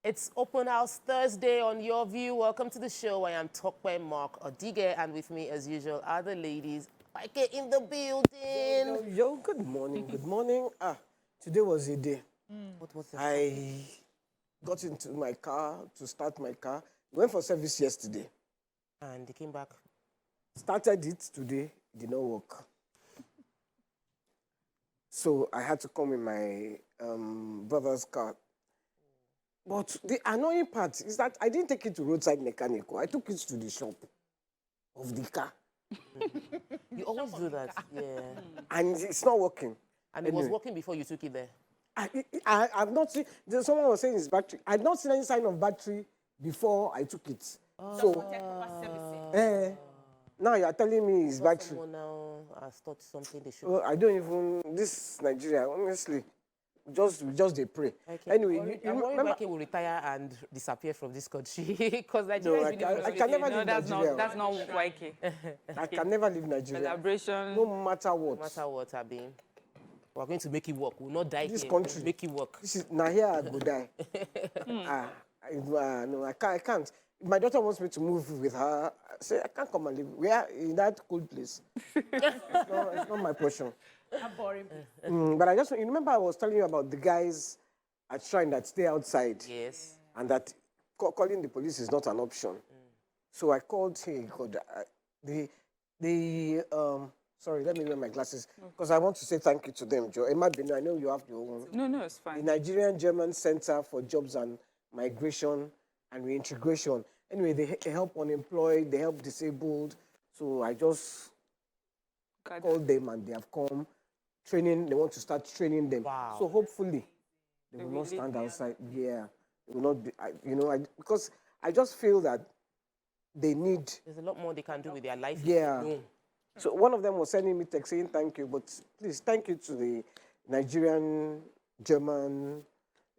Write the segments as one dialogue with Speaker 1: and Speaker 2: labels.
Speaker 1: It's Open House Thursday on Your View. Welcome to the show. I am Tokwe Mark Odige, and with me, as usual, are the ladies. Ike in the building.
Speaker 2: Yo, good morning, good morning. Today was a day.
Speaker 1: What was it?
Speaker 2: I got into my car to start my car. Went for service yesterday.
Speaker 1: And they came back.
Speaker 2: Started it today, it did not work. So I had to come in my brother's car. But the annoying part is that I didn't take it to roadside mechanic. I took it to the shop of the car.
Speaker 1: You always do that, yeah.
Speaker 2: And it's not working.
Speaker 1: And it was working before you took it there.
Speaker 2: I've not seen, someone was saying it's battery. I've not seen any sign of battery before I took it. So, now you're telling me it's battery.
Speaker 1: Someone now has thought something they should.
Speaker 2: Well, I don't even, this Nigeria, honestly, just they pray.
Speaker 1: Okay.
Speaker 2: Anyway, you
Speaker 1: I'm worried
Speaker 2: remember?
Speaker 1: Ike will retire and disappear from this country because
Speaker 2: No,
Speaker 1: Nigeria
Speaker 2: I can never leave
Speaker 3: that's
Speaker 2: Nigeria.
Speaker 3: not Waike.
Speaker 2: I can never leave Nigeria.
Speaker 3: Celebration.
Speaker 2: No matter what.
Speaker 1: No matter what, Abi. We're going to make it work. We'll not die
Speaker 2: This
Speaker 1: here.
Speaker 2: country.
Speaker 1: We'll make it work.
Speaker 2: This is, now here I go die. No, I can't. If my daughter wants me to move with her, I say, I can't come and live. We are in that cold place. It's not my portion.
Speaker 3: Boring.
Speaker 2: But you remember I was telling you about the guys at Shrine that stay outside.
Speaker 1: Yes.
Speaker 2: And that calling the police is not an option. So I called him. Sorry, let me wear my glasses because I want to say thank you to them, Joe. Emma Bino, I know you have your own.
Speaker 3: No, it's fine.
Speaker 2: The Nigerian German Center for Jobs and Migration and Reintegration. Anyway, they help unemployed, they help disabled. So I just called them and they have come. Training, they want to start training them.
Speaker 1: Wow.
Speaker 2: So hopefully they will not stand outside. Yeah, they will not be, because I just feel that they need.
Speaker 1: There's a lot more they can do with their life.
Speaker 2: Yeah. So one of them was sending me text saying thank you, but please thank you to the Nigerian, German,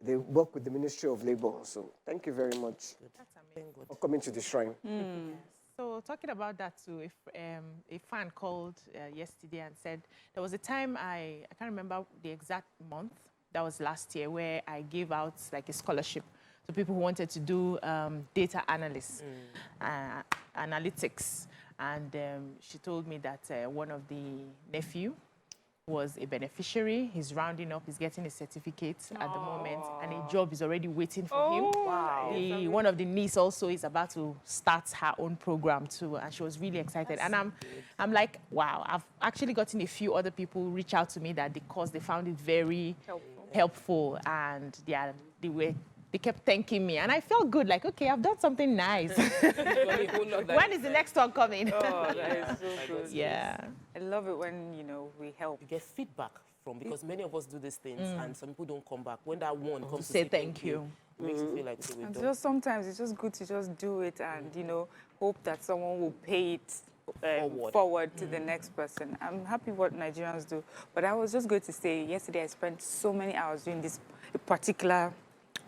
Speaker 2: they work with the Ministry of Labor. So thank you very much for coming to the shrine.
Speaker 4: So talking about that too, if a fan called yesterday and said there was a time I can't remember the exact month, that was last year, where I gave out like a scholarship to people who wanted to do data analysis, analytics. And she told me that one of the nephew was a beneficiary. He's rounding up, he's getting a certificate at the moment, and a job is already waiting for him.
Speaker 1: Wow.
Speaker 4: One of the niece also is about to start her own program too, and she was really excited. And I'm like, wow, I've actually gotten a few other people reach out to me that because they found it very helpful and they kept thanking me, and I felt good, like, okay, I've done something nice. When is the next one coming?
Speaker 3: Oh, that is so good.
Speaker 4: Yeah.
Speaker 3: I love it when, we help.
Speaker 1: You get feedback from, because many of us do these things and some people don't come back. When that one comes to
Speaker 4: Say thank you.
Speaker 1: it makes you feel like, okay, we've
Speaker 3: And
Speaker 1: done.
Speaker 3: just sometimes it's just good to just do it and, hope that someone will pay it forward to the next person. I'm happy what Nigerians do. But I was just going to say, yesterday I spent so many hours doing this particular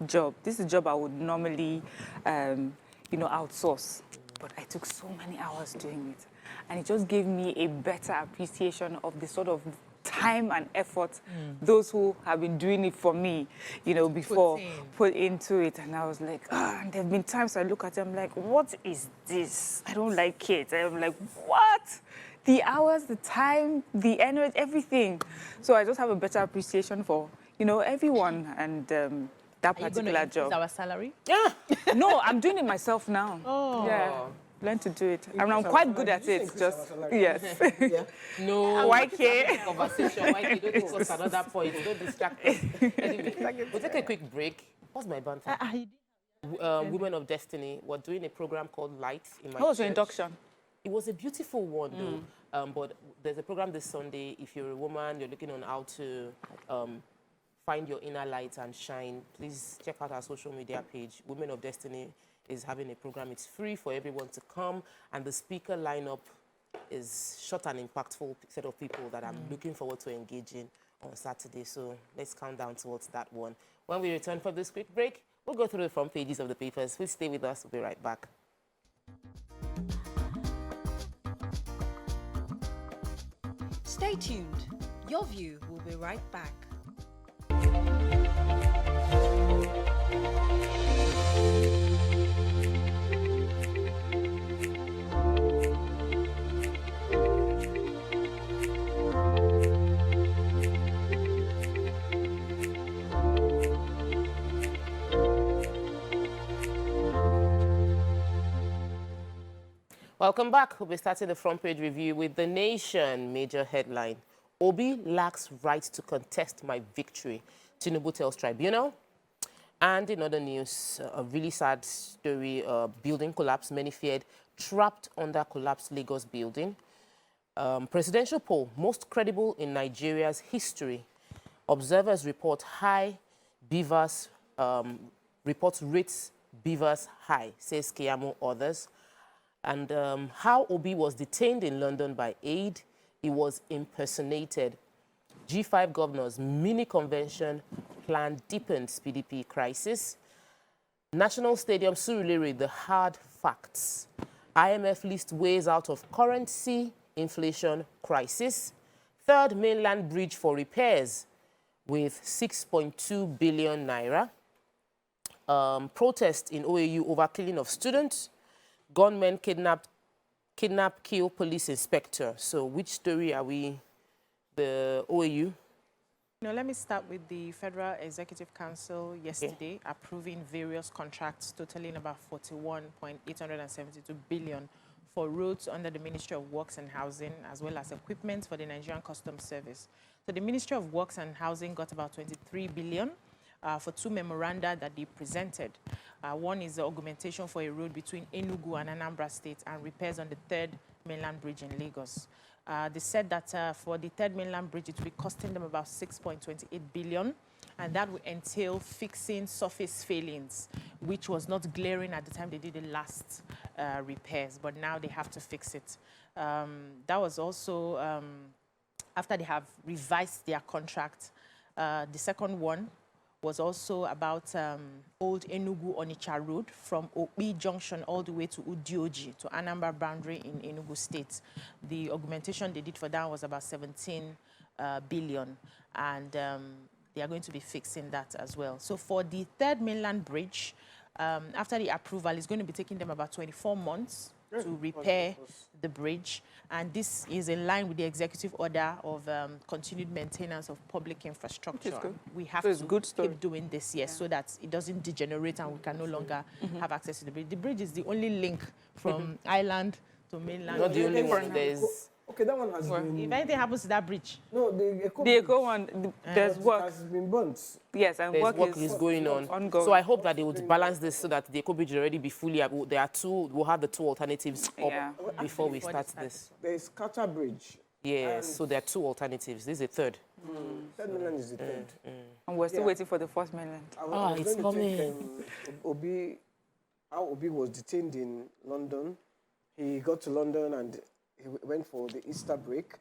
Speaker 3: job. This is a job I would normally, outsource. But I took so many hours doing it. And it just gave me a better appreciation of the sort of time and effort those who have been doing it for me, before put into it. And I was like, and there have been times I look at it, I'm like, what is this? I don't like it. I'm like, what? The hours, the time, the energy, everything. So I just have a better appreciation for, everyone and that particular job.
Speaker 4: Our salary?
Speaker 3: Yeah. No, I'm doing it myself now.
Speaker 4: Oh.
Speaker 3: Yeah. Learn to do it. And I'm quite good at it. Just, yes.
Speaker 2: Yeah.
Speaker 1: No.
Speaker 3: Why care?
Speaker 1: Conversation. Why don't discuss another point. Don't distract us. Anyway, we'll take a quick break. What's my banter? Women of Destiny were doing a program called Light in my
Speaker 3: How was your
Speaker 1: church.
Speaker 3: induction?
Speaker 1: It was a beautiful one, though. But there's a program this Sunday. If you're a woman, you're looking on how to find your inner light and shine, please check out our social media page. Women of Destiny is having a program. It's free for everyone to come, and the speaker lineup is short and impactful set of people that I'm looking forward to engaging on Saturday. So let's count down towards that one. When we return from this quick break, we'll go through the front pages of the papers. Please stay with us. We'll be right back.
Speaker 5: Stay tuned. Your View will be right back.
Speaker 1: Welcome back. We'll be starting the front page review with The Nation major headline. Obi lacks right to contest my victory, Tinubu tells Tribunal. And in other news, a really sad story, building collapse, many feared, trapped under collapsed Lagos building. Presidential poll, most credible in Nigeria's history. Observers report high, beavers, reports rates beavers high, says Keyamo, others. And how Obi was detained in London by aid, he was impersonated. G5 governors mini convention plan deepens PDP crisis. National Stadium Surulere, the hard facts. IMF list ways out of currency inflation crisis. Third mainland bridge for repairs with 6.2 billion naira. Protest in OAU over killing of students. Gunmen kidnap, kill police inspector. So which story are we? The OAU?
Speaker 4: Let me start with the Federal Executive Council yesterday approving various contracts totaling about 41.872 billion for roads under the Ministry of Works and Housing, as well as equipment for the Nigerian Customs Service. So the Ministry of Works and Housing got about 23 billion for two memoranda that they presented. One is the augmentation for a road between Enugu and Anambra State and repairs on the third mainland bridge in Lagos. They said that for the third mainland bridge, it will be costing them about 6.28 billion, and that will entail fixing surface failings, which was not glaring at the time they did the last repairs, but now they have to fix it. That was also after they have revised their contract. The second one was also about old Enugu Onitsha Road from Okpi Junction all the way to Udioji, to Anambra boundary in Enugu State. The augmentation they did for that was about 17 billion, and they are going to be fixing that as well. So for the third mainland bridge, after the approval, it's going to be taking them about 24 months to repair the bridge. And this is in line with the executive order of continued maintenance of public infrastructure. We have to keep doing this, so that it doesn't degenerate and we can no longer have access to the bridge. The bridge is the only link from island to mainland.
Speaker 1: Not the only one. There's...
Speaker 2: Okay, that one has been...
Speaker 1: If anything happens to that bridge...
Speaker 2: No, the
Speaker 3: Eco one, there's work.
Speaker 2: It has been burnt.
Speaker 3: Yes, and
Speaker 1: work
Speaker 3: work
Speaker 1: is going on.
Speaker 3: Ongoing.
Speaker 1: So I hope that they would balance this so that the Eco bridge will already be fully... There are two... We'll have the two alternatives up before we start this.
Speaker 2: There's Carter Bridge.
Speaker 1: Yes, so there are two alternatives. This is the third.
Speaker 2: Third mainland is the third.
Speaker 3: And we're still waiting for the fourth mainland.
Speaker 1: It's coming.
Speaker 2: How Obi was detained in London. He got to London and he went for the Easter break,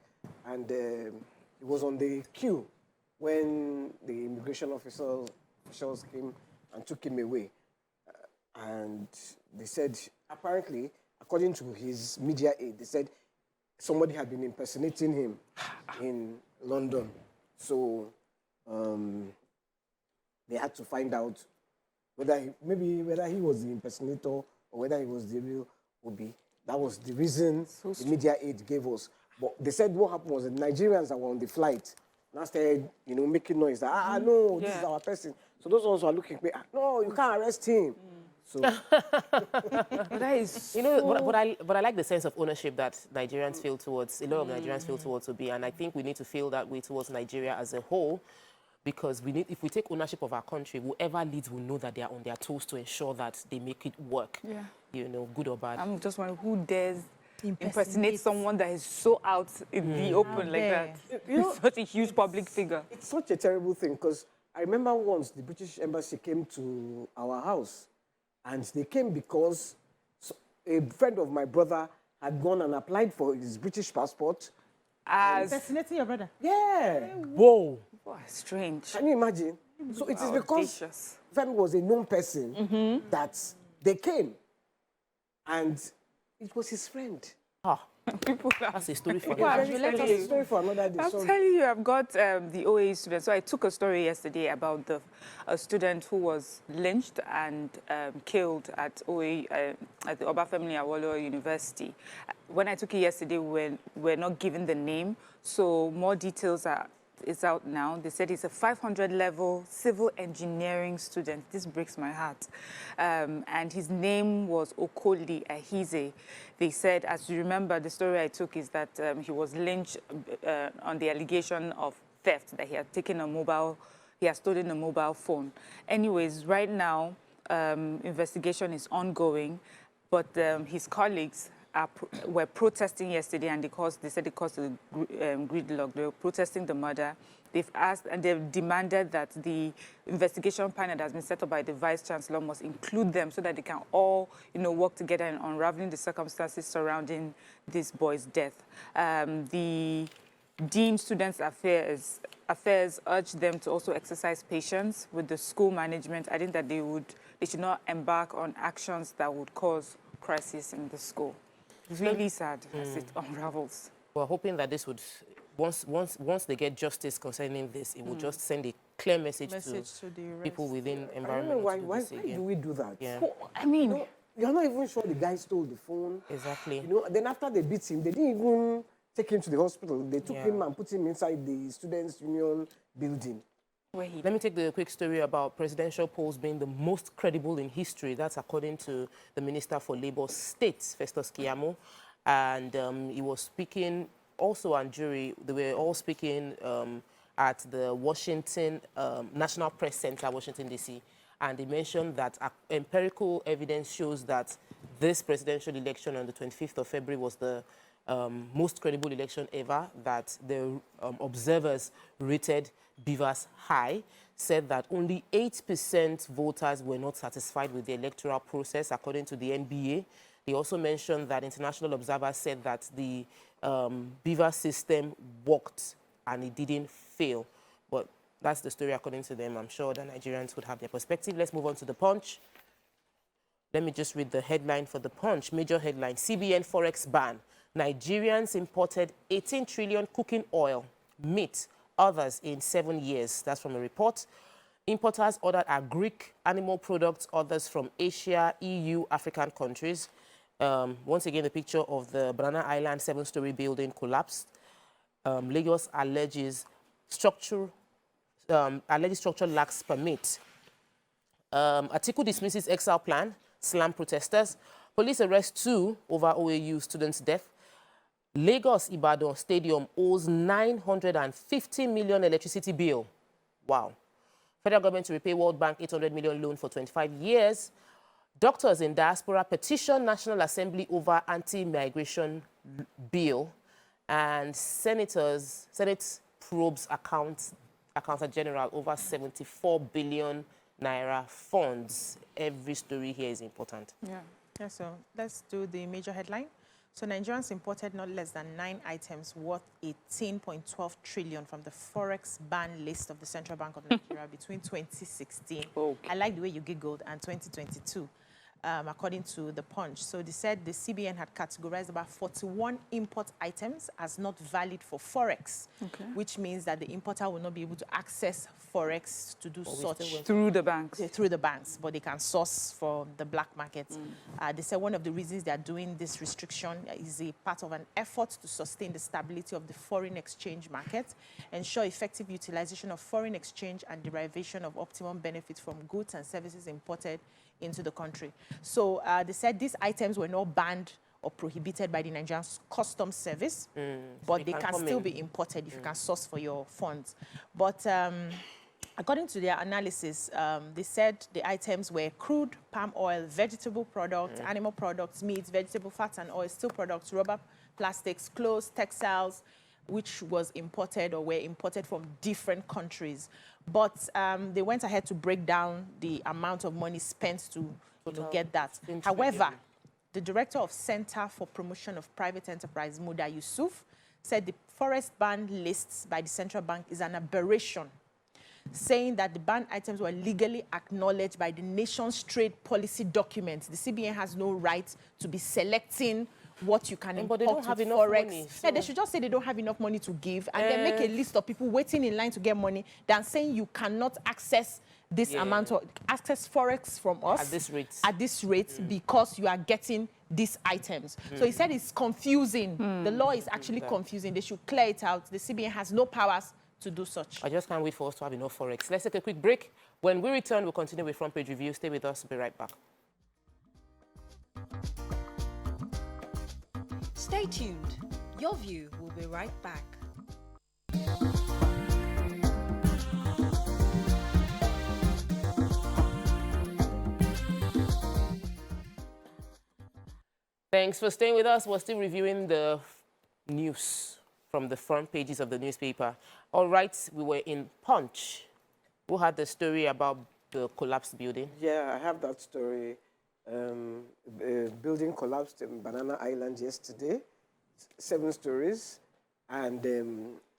Speaker 2: and he was on the queue when the immigration officials came and took him away. And they said, apparently, according to his media aide, they said somebody had been impersonating him in London. So they had to find out whether he was the impersonator or whether he was the real Obi. That was the reason the media aide gave us. But they said what happened was the Nigerians that were on the flight now started, making noise. That, no, this is our person. So those ones were looking at me, no, you can't arrest him. So,
Speaker 3: but that is
Speaker 1: but I like the sense of ownership that Nigerians feel towards, a lot of Nigerians feel towards Obi, and I think we need to feel that way towards Nigeria as a whole, because if we take ownership of our country, whoever leads will know that they are on their toes to ensure that they make it work, good or bad.
Speaker 3: I'm just wondering who dares impersonate someone that is so out in the open like that. Such a huge public figure.
Speaker 2: It's such a terrible thing, because I remember once the British Embassy came to our house, and they came because a friend of my brother had gone and applied for his British passport.
Speaker 4: Impersonating your brother?
Speaker 2: Yeah.
Speaker 1: Whoa.
Speaker 3: Wow, strange.
Speaker 2: Can you imagine? So it is because Femi was a known person that they came. And it was his friend.
Speaker 1: That's a story for
Speaker 2: another day.
Speaker 3: I'm telling you, I've got the OA student. So I took a story yesterday about a student who was lynched and killed at OA at the Obafemi Awolowo University. When I took it yesterday, we're not given the name, so more details are is out now. They said he's a 500-level civil engineering student. This breaks my heart. And his name was Ikoyi Ahize. They said, as you remember, the story I took is that he was lynched on the allegation of theft, that he had taken he had stolen a mobile phone. Anyways, right now, investigation is ongoing, but his colleagues were protesting yesterday, and they said it caused a gridlock. They were protesting the murder. They've asked and they've demanded that the investigation panel that has been set up by the Vice Chancellor must include them so that they can all, work together in unraveling the circumstances surrounding this boy's death. The Dean Students Affairs urged them to also exercise patience with the school management, adding that they should not embark on actions that would cause crisis in the school. Really sad as it unravels.
Speaker 1: We're hoping that this would, once they get justice concerning this, it will just send a clear message to
Speaker 4: the
Speaker 1: people within
Speaker 2: I don't
Speaker 1: environment.
Speaker 2: know why do we do that?
Speaker 1: Yeah.
Speaker 3: I mean,
Speaker 2: You're not even sure the guy stole the phone.
Speaker 1: Exactly.
Speaker 2: Then after they beat him, they didn't even take him to the hospital. They took him and put him inside the Students' Union building.
Speaker 1: Let me take the quick story about presidential polls being the most credible in history. That's according to the Minister for Labour State, Festus Keyamo. And he was speaking also on jury. They were all speaking at the Washington National Press Center, Washington, D.C. And they mentioned that empirical evidence shows that this presidential election on the 25th of February was the most credible election ever, that the observers rated Beavers high, said that only 8% voters were not satisfied with the electoral process, according to the NBA. They also mentioned that international observers said that the Beaver system worked and it didn't fail. But that's the story according to them. I'm sure the Nigerians would have their perspective. Let's move on to the Punch. Let me just read the headline for the Punch. Major headline, CBN Forex ban. Nigerians imported 18 trillion cooking oil, meat, others in 7 years. That's from a report. Importers ordered are Greek animal products, others from Asia, EU, African countries. Once again, the picture of the Banana Island 7-story building collapsed. Lagos alleges structure lacks permit. Atiku dismisses exile plan, slam protesters. Police arrest 2 over OAU students' death. Lagos Ibadan Stadium owes 950 million electricity bill. Wow. Federal government to repay World Bank 800 million loan for 25 years. Doctors in diaspora petition National Assembly over anti-migration bill. And Senate probes Accountant General over 74 billion naira funds. Every story here is important.
Speaker 4: Yeah, so let's do the major headline. So Nigerians imported not less than 9 items worth 18.12 trillion from the Forex ban list of the Central Bank of Nigeria between 2016, I like the way you giggled, and 2022, according to the Punch. So they said the CBN had categorized about 41 import items as not valid for Forex, which means that the importer will not be able to access Forex to do such
Speaker 3: through the banks.
Speaker 4: Through the banks, but they can source for the black market. They said one of the reasons they are doing this restriction is a part of an effort to sustain the stability of the foreign exchange market, ensure effective utilization of foreign exchange and derivation of optimum benefits from goods and services imported into the country. So they said these items were not banned or prohibited by the Nigerian Customs Service, but they can still be imported if you can source for your funds. But according to their analysis, they said the items were crude, palm oil, vegetable products, animal products, meats, vegetable fats and oil, steel products, rubber, plastics, clothes, textiles, which was imported or were imported from different countries. But they went ahead to break down the amount of money spent to get that. However, the director of Center for Promotion of Private Enterprise, Muda Yusuf, said the forest ban lists by the central bank is an aberration, saying that the banned items were legally acknowledged by the nation's trade policy documents. The CBN has no right to be selecting what you can import
Speaker 1: don't have enough
Speaker 4: Forex.
Speaker 1: money, so.
Speaker 4: Yeah, they should just say they don't have enough money to give and then make a list of people waiting in line to get money than saying you cannot access this amount of access Forex from us at this rate because you are getting these items. So he said it's confusing. The law is actually confusing. They should clear it out. The CBN has no powers to do such.
Speaker 1: I just can't wait for us to have enough forex. Let's take a quick break. When we return, we'll continue with front page review. Stay with us. We'll be right back.
Speaker 5: Stay tuned. Your View will be right back.
Speaker 1: Thanks for staying with us. We're still reviewing the news from the front pages of the newspaper. All right, we were in Punch. Who had the story about the collapsed building?
Speaker 2: Yeah, I have that story. The building collapsed in Banana Island yesterday, 7 stories, and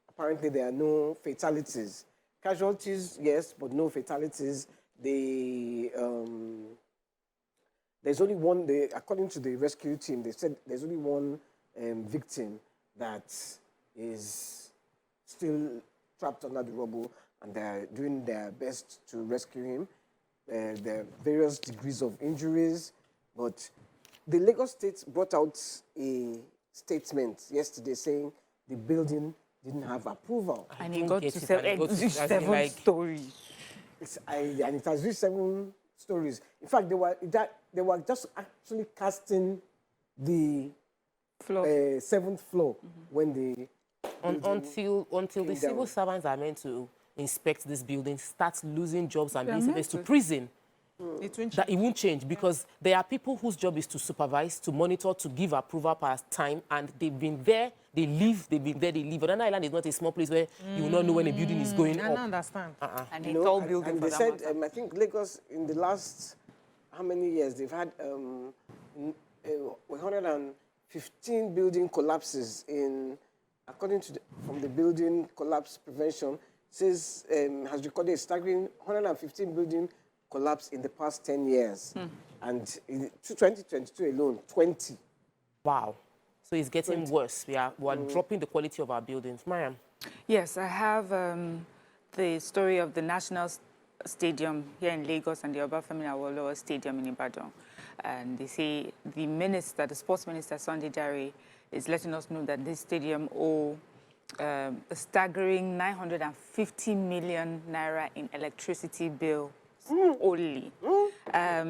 Speaker 2: apparently there are no fatalities. Casualties, yes, but no fatalities. There's only one, according to the rescue team, they said there's only one victim that is still trapped under the rubble, and they're doing their best to rescue him. There are various degrees of injuries, but the Lagos State brought out a statement yesterday saying the building didn't have approval.
Speaker 3: And he got to 7 stories.
Speaker 2: And it has reached 7 stories. In fact, they were just actually casting the 7th floor when they
Speaker 1: until the civil servants are meant to inspect this building, start losing jobs and being sentenced to prison. It won't change because there are people whose job is to supervise, to monitor, to give approval per time, and they've been there, they live, they've been there, they live. Banana Island is not a small place where you will not know when a building is going up.
Speaker 4: I don't understand.
Speaker 3: And a tall building.
Speaker 2: And they said, I think Lagos, in the last, how many years, they've had 115 building collapses according to from the building collapse prevention, says, has recorded a staggering 115 building collapse in the past 10 years. And in 2022 alone, 20.
Speaker 1: Wow. So it's getting worse. We're dropping the quality of our buildings. Mariam?
Speaker 3: Yes, I have the story of the National Stadium here in Lagos and the Obafemi Awolowo Stadium in Ibadan. And they say the sports minister, Sunday Jare, is letting us know that this stadium owes a staggering 950 million naira in electricity bill only.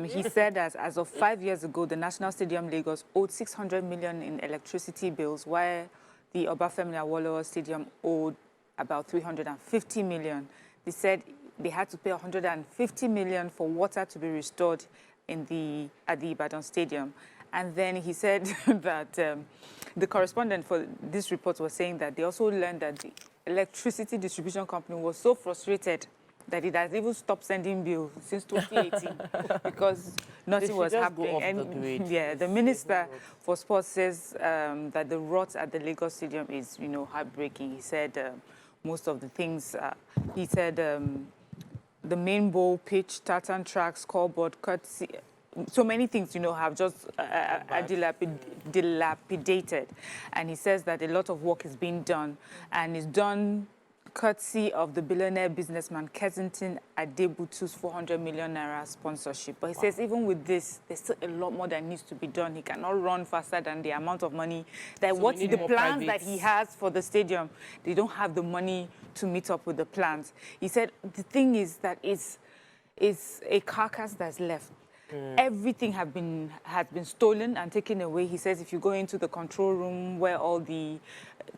Speaker 3: He said that as of 5 years ago, the National Stadium Lagos owed 600 million in electricity bills, while the Obafemi Awolowo Stadium owed about 350 million. They said they had to pay 150 million for water to be restored at the Ibadan Stadium. And then he said that the correspondent for this report was saying that they also learned that the electricity distribution company was so frustrated that it has even stopped sending bills since 2018 because nothing was happening. And yeah, the minister for sports says that the rot at the Lagos Stadium is, heartbreaking. He said most of the things. He said the main bowl, pitch, tartan track, scoreboard, courtesy. So many things, have just dilapidated. And he says that a lot of work is being done, and is done courtesy of the billionaire businessman Kensington Adebutu's 400 million naira sponsorship. But he says even with this, there's still a lot more that needs to be done. He cannot run faster than the amount of money that
Speaker 1: so
Speaker 3: the plans that he has for the stadium, they don't have the money to meet up with the plans. He said the thing is that it's a carcass that's left. Everything has been stolen and taken away. He says if you go into the control room where all the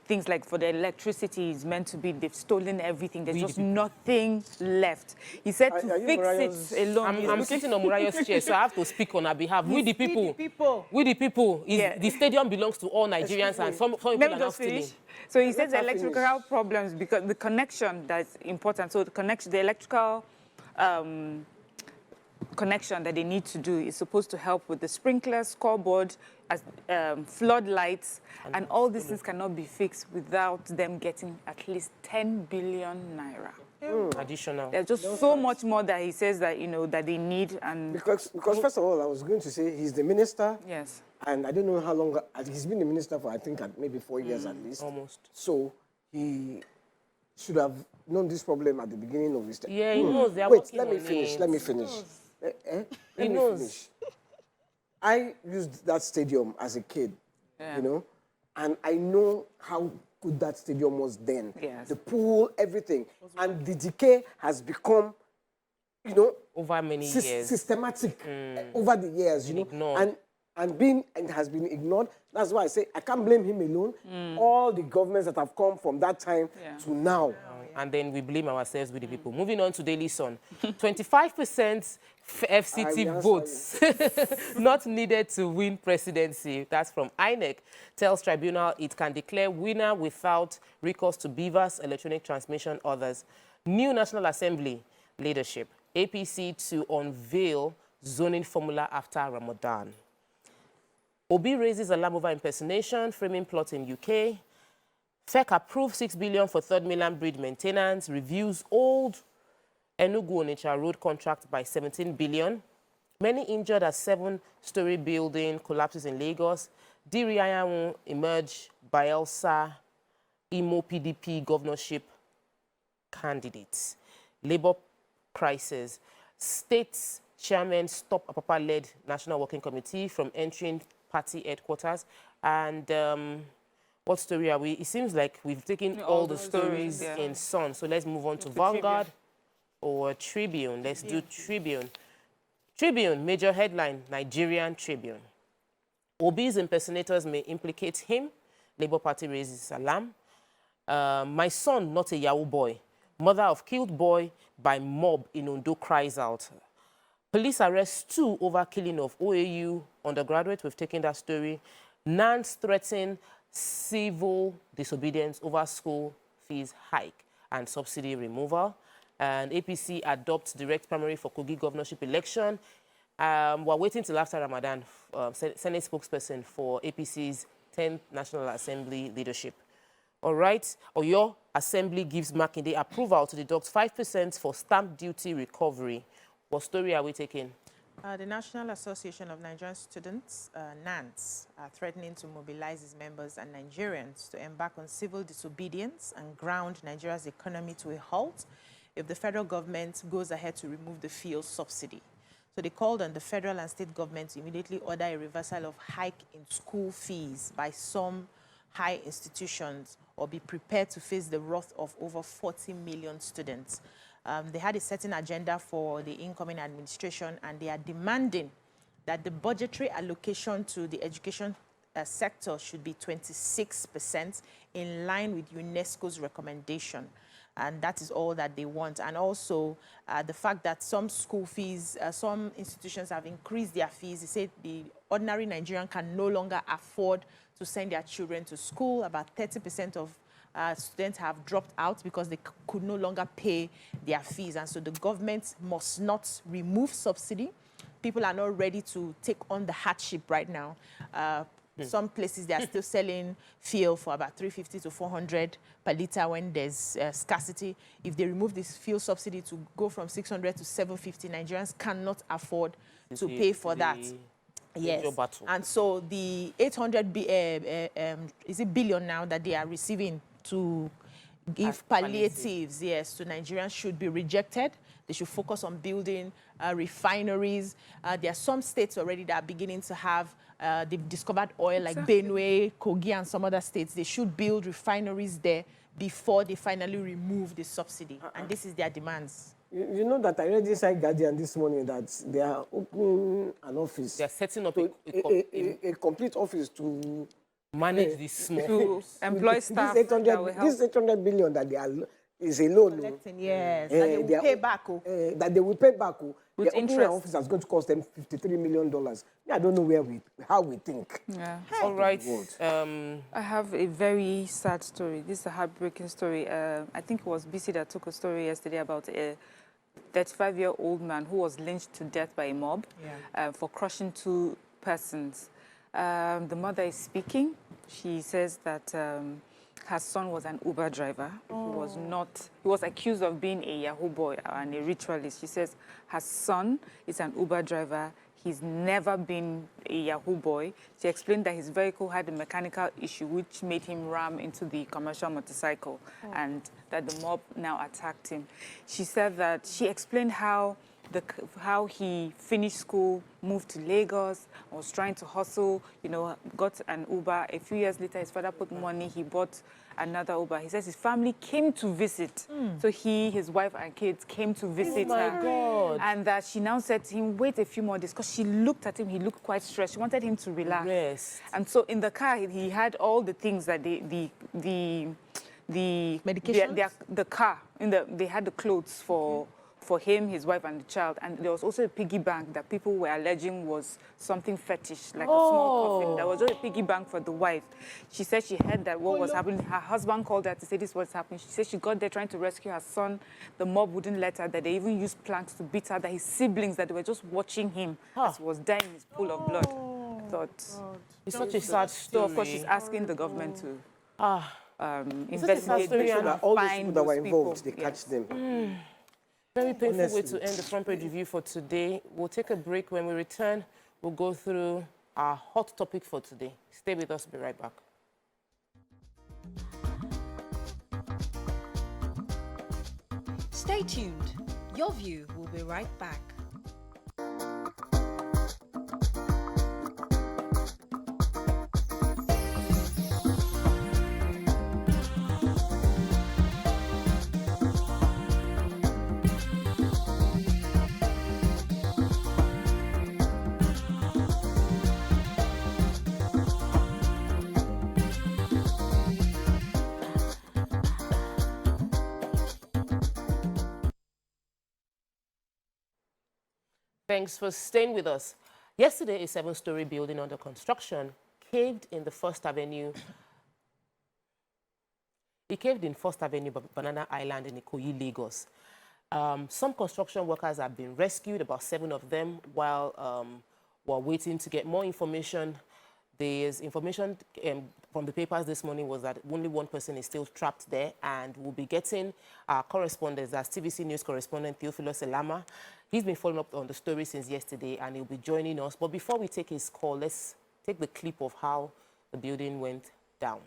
Speaker 3: things like for the electricity is meant to be, they've stolen everything. There's just nothing left. He said to fix it alone.
Speaker 1: I'm sitting on Murayo's chair, so I have to speak on our behalf. We the people. The stadium belongs to all Nigerians, and some people are not stealing.
Speaker 3: So he says the electrical problems, because the connection that's important. So the electrical connection that they need to do is supposed to help with the sprinklers, scoreboard, floodlights, and all these things cannot be fixed without them getting at least 10 billion naira.
Speaker 1: Additional.
Speaker 3: There's just so much more that he says that, that they need. And
Speaker 2: because first of all, I was going to say he's the minister.
Speaker 3: Yes.
Speaker 2: And I don't know how long, he's been the minister for, I think, maybe 4 years at least.
Speaker 1: Almost.
Speaker 2: So he should have known this problem at the beginning of his term.
Speaker 1: Yeah, he knows.
Speaker 2: Wait, let me finish. Let me finish.
Speaker 1: He knows.
Speaker 2: I used that stadium as a kid, and I know how good that stadium was then.
Speaker 3: Yes.
Speaker 2: The pool, everything. And the decay has become, you know,
Speaker 1: Over many years.
Speaker 2: systematic over the years, you know.
Speaker 1: Ignored.
Speaker 2: And has been ignored. That's why I say I can't blame him alone. All the governments that have come from that time to now.
Speaker 1: And then we blame ourselves with the people. Moving on to Daily Sun. 25% FCT votes not needed to win presidency. That's from INEC. Tells tribunal it can declare winner without recourse to beavers, electronic transmission, others. New National Assembly leadership. APC to unveil zoning formula after Ramadan. Obi raises alarm over impersonation, framing plot in UK. FEC approves 6 billion for Third Mainland Bridge maintenance, reviews old Enugu-Onitsha road contract by 17 billion. Many injured as 7-story building collapses in Lagos. Diri Ayamu emerge Bayelsa Imo PDP governorship candidates. Labour crisis. States chairman stop Apapa-led National Working Committee from entering party headquarters. And what story are we? It seems like we've taken all the stories in Sun. So let's move on to Vanguard or Tribune. Let's do Tribune. Tribune, major headline, Nigerian Tribune. Obi's impersonators may implicate him. Labour Party raises alarm. My son, not a Yahoo boy. Mother of killed boy by mob in Ondo cries out. Police arrest 2 over killing of OAU undergraduate. We've taken that story. Nance threaten civil disobedience over school fees hike and subsidy removal. And APC adopts direct primary for Kogi governorship election. We're waiting till after Ramadan. Senate spokesperson for APC's 10th National Assembly leadership. All right. Oyo Assembly gives Makinde approval to deduct 5% for stamp duty recovery. What story are we taking?
Speaker 4: The National Association of Nigerian Students, NANS, are threatening to mobilize its members and Nigerians to embark on civil disobedience and ground Nigeria's economy to a halt if the federal government goes ahead to remove the fuel subsidy. So they called on the federal and state government to immediately order a reversal of hike in school fees by some high institutions or be prepared to face the wrath of over 40 million students. They had a certain agenda for the incoming administration, and they are demanding that the budgetary allocation to the education sector should be 26% in line with UNESCO's recommendation. And that is all that they want. And also the fact that some school fees, some institutions have increased their fees. They say the ordinary Nigerian can no longer afford to send their children to school. About 30% of students have dropped out because they could no longer pay their fees. And so the government must not remove subsidy. People are not ready to take on the hardship right now. Some places, they are still selling fuel for about 350 to 400 per litre when there's scarcity. If they remove this fuel subsidy to go from 600 to 750, Nigerians cannot afford to pay for that. Yes, and so the 800 billion now that they are receiving to give palliatives, yes, to Nigerians should be rejected. They should focus on building refineries. There are some states already that are beginning to have, they've discovered oil like Benue, Kogi, and some other states. They should build refineries there before they finally remove the subsidy. And this is their demands.
Speaker 2: You know that I read inside Guardian this morning that they are opening an office.
Speaker 1: They are setting up
Speaker 2: a complete office to
Speaker 1: manage this small.
Speaker 3: To employ staff.
Speaker 2: This 800 billion that they are is a loan.
Speaker 4: Yes, that they will pay back.
Speaker 2: That they will pay back.
Speaker 3: With
Speaker 2: the opening an office that's going to cost them $53 million. I don't know how we think.
Speaker 3: Yeah.
Speaker 1: All right.
Speaker 3: I have a very sad story. This is a heartbreaking story. I think it was BC that took a story yesterday about a 35-year-old man who was lynched to death by a mob for crushing 2 persons. The mother is speaking. She says that her son was an Uber driver. He was accused of being a Yahoo boy and a ritualist. She says her son is an Uber driver. He's never been a Yahoo boy. She explained that his vehicle had a mechanical issue which made him ram into the commercial motorcycle and that the mob now attacked him. She said that she explained how how he finished school, moved to Lagos, was trying to hustle, you know, got an Uber. A few years later, his father put money, he bought another Uber. He says his family came to visit. So he, his wife and kids came to visit
Speaker 1: my
Speaker 3: her.
Speaker 1: God.
Speaker 3: And that she now said to him, wait a few more days, because she looked at him, he looked quite stressed. She wanted him to relax.
Speaker 1: Rest.
Speaker 3: And so in the car, he had all the things that the
Speaker 4: Medication?
Speaker 3: the car, they had the clothes for him, his wife, and the child. And there was also a piggy bank that people were alleging was something fetish, like a small coffin. There was also a piggy bank for the wife. She said she heard that what was happening. Her husband called her to say this was happening. She said she got there trying to rescue her son. The mob wouldn't let her, that they even used planks to beat her, that his siblings, that they were just watching him as he was dying in his pool of blood. I thought,
Speaker 1: It's such a sad story.
Speaker 3: so of course she's asking the government to
Speaker 1: investigate
Speaker 3: investigate
Speaker 1: and
Speaker 2: that all those
Speaker 3: find
Speaker 2: people that were
Speaker 3: those
Speaker 2: involved,
Speaker 3: people.
Speaker 2: they catch them.
Speaker 1: Very painful way
Speaker 2: Honestly.
Speaker 1: to end the front page review for today. We'll take a break. When we return, we'll go through our hot topic for today. Stay with us. Be right back.
Speaker 5: Stay tuned. Your View will be right back.
Speaker 1: Thanks for staying with us. Yesterday, a 7-story building under construction caved in the First Avenue. It caved in First Avenue, Banana Island in Ikoyi, Lagos. Some construction workers have been rescued, about 7 of them, while we're waiting to get more information. There's information from the papers this morning was that only one person is still trapped there, and we'll be getting our correspondents, as TVC News correspondent Theophilus Elama. He's been following up on the story since yesterday, and he'll be joining us. But before we take his call, let's take the clip of how the building went down.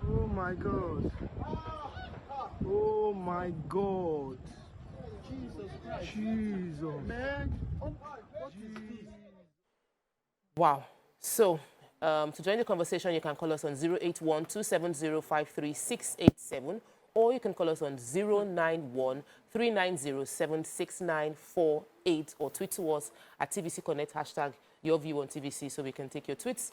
Speaker 6: Oh my God. Oh my God. Jesus. Man.
Speaker 1: Wow. So, to join the conversation, you can call us on 081-270-53687, or you can call us on 091-390-76948, or tweet to us at TVC Connect, hashtag your view on TVC, so we can take your tweets.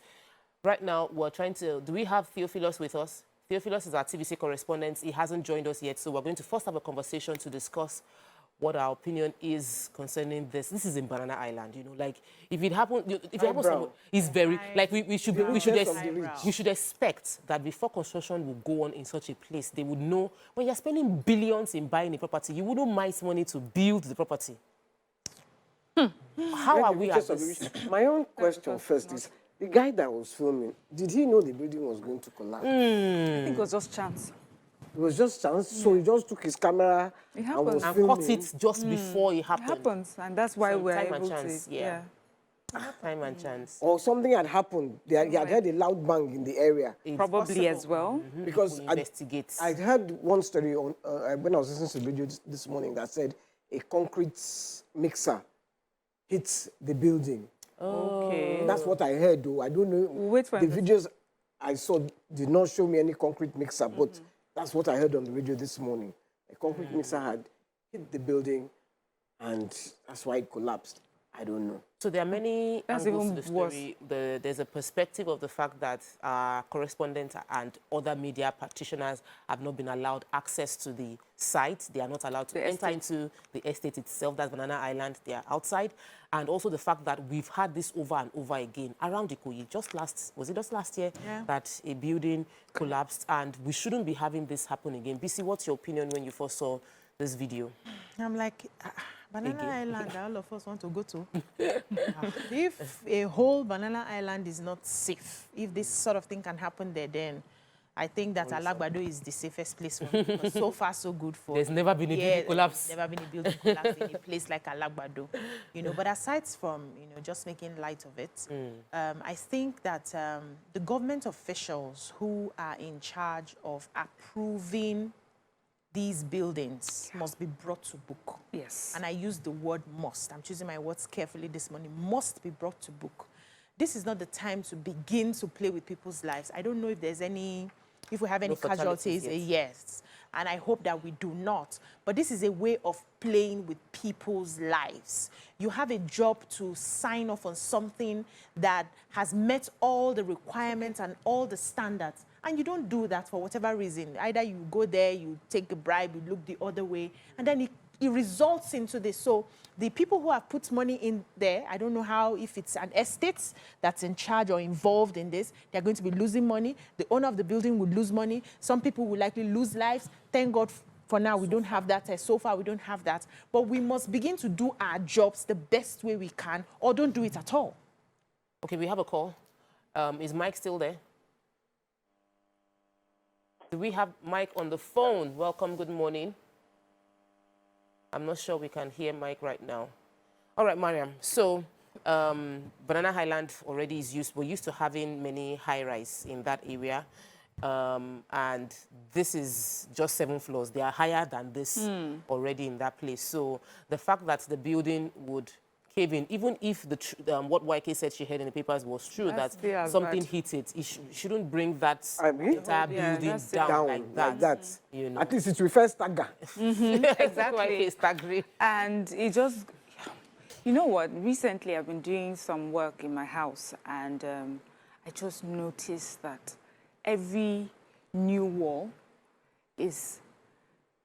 Speaker 1: Right now, we're trying to, do we have Theophilus with us? Theophilus is our TVC correspondent. He hasn't joined us yet, so we're going to first have a conversation to discuss what our opinion is concerning this. This is in Banana Island, you know, like if it happens, it's very, like we should expect that before construction will go on in such a place, they would know when you're spending billions in buying a property, you wouldn't mind money to build the property. How are we at this?
Speaker 2: My own question first is, the guy that was filming, did he know the building was going to collapse?
Speaker 3: I think it was just chance.
Speaker 2: It was just chance, so he just took his camera
Speaker 3: It
Speaker 2: and was
Speaker 3: happens.
Speaker 1: And cut
Speaker 2: filming.
Speaker 1: it just before it
Speaker 3: It
Speaker 1: happened.
Speaker 3: happens, and that's why
Speaker 1: So
Speaker 3: we're
Speaker 1: time and
Speaker 3: able
Speaker 1: chance,
Speaker 3: to.
Speaker 1: yeah. Time and chance.
Speaker 2: Or something had happened. He had heard a loud bang in the area.
Speaker 1: It's
Speaker 3: Probably as
Speaker 1: possible.
Speaker 3: well.
Speaker 2: Because
Speaker 1: We investigate.
Speaker 2: I heard one story on, when I was listening to the radio this morning that said a concrete mixer hit the building.
Speaker 3: Okay.
Speaker 2: That's what I heard, though. I don't know.
Speaker 3: We'll wait for
Speaker 2: the
Speaker 3: it.
Speaker 2: videos I saw did not show me any concrete mixer, but that's what I heard on the radio this morning. A concrete mixer had hit the building, and that's why it collapsed. I don't know.
Speaker 1: So there are many
Speaker 3: That's
Speaker 1: angles to
Speaker 3: even
Speaker 1: the
Speaker 3: worse.
Speaker 1: story. There's a perspective of the fact that correspondents and other media practitioners have not been allowed access to the site. They are not allowed to
Speaker 3: The
Speaker 1: enter
Speaker 3: estate.
Speaker 1: into the estate itself, that's Banana Island. They are outside. And also the fact that we've had this over and over again around Ikoyi. Was it just last year that a building collapsed? And we shouldn't be having this happen again. BC, what's your opinion when you first saw this video?
Speaker 4: I'm like, Banana
Speaker 1: again.
Speaker 4: Island, all of us want to go to. If a whole Banana Island is not safe, if this sort of thing can happen there, then I think that Alagbado is the safest place for me. Because so far, so good for.
Speaker 1: There's never been a building collapse.
Speaker 4: There's never been a building collapse in a place like Alagbado. You know, but aside from, you know, just making light of it, I think that the government officials who are in charge of approving these buildings must be brought to book.
Speaker 3: Yes.
Speaker 4: And I use the word must. I'm choosing my words carefully this morning. Must be brought to book. This is not the time to begin to play with people's lives. I don't know if there's any, if we have any casualties. Yes. And I hope that we do not. But this is a way of playing with people's lives. You have a job to sign off on something that has met all the requirements and all the standards. And you don't do that for whatever reason. Either you go there, you take a bribe, you look the other way, and then it results into this. So the people who have put money in there, I don't know how, if it's an estate that's in charge or involved in this, they're going to be losing money. The owner of the building will lose money. Some people will likely lose lives. Thank God for now, we don't have that. So far, we don't have that. But we must begin to do our jobs the best way we can, or don't do it at all.
Speaker 1: Okay, we have a call. Is Mike still there? Do we have Mike on the phone? Welcome, good morning. I'm not sure we can hear Mike right now. All right, Mariam. So, Banana Highland already is used. We're used to having many high-rise in that area. And this is just 7 floors. They are higher than this already in that place. So, the fact that the building would cave in, even if what YK said she heard in the papers was true, that something hit it, it shouldn't bring that entire building down like that. You know.
Speaker 2: At least it refers stagger.
Speaker 3: Exactly.
Speaker 1: Staggering.
Speaker 3: And it just, you know what, recently I've been doing some work in my house, and I just noticed that every new wall is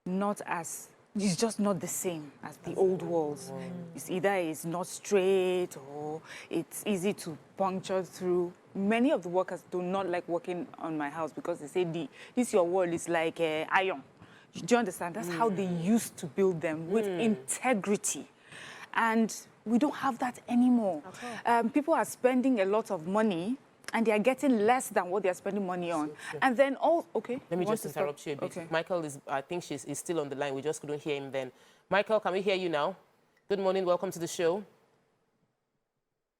Speaker 3: not as, it's just not the same as the old walls. It's either it's not straight or it's easy to puncture through. Many of the workers do not like working on my house because they say, this your wall is like iron. Do you understand? That's how they used to build them, with integrity. And we don't have that anymore. People are spending a lot of money and they are getting less than what they are spending money on. And then all, okay.
Speaker 1: Let me just interrupt you a bit. Okay. Michael is, I think is still on the line. We just couldn't hear him then. Michael, can we hear you now? Good morning, welcome to the show.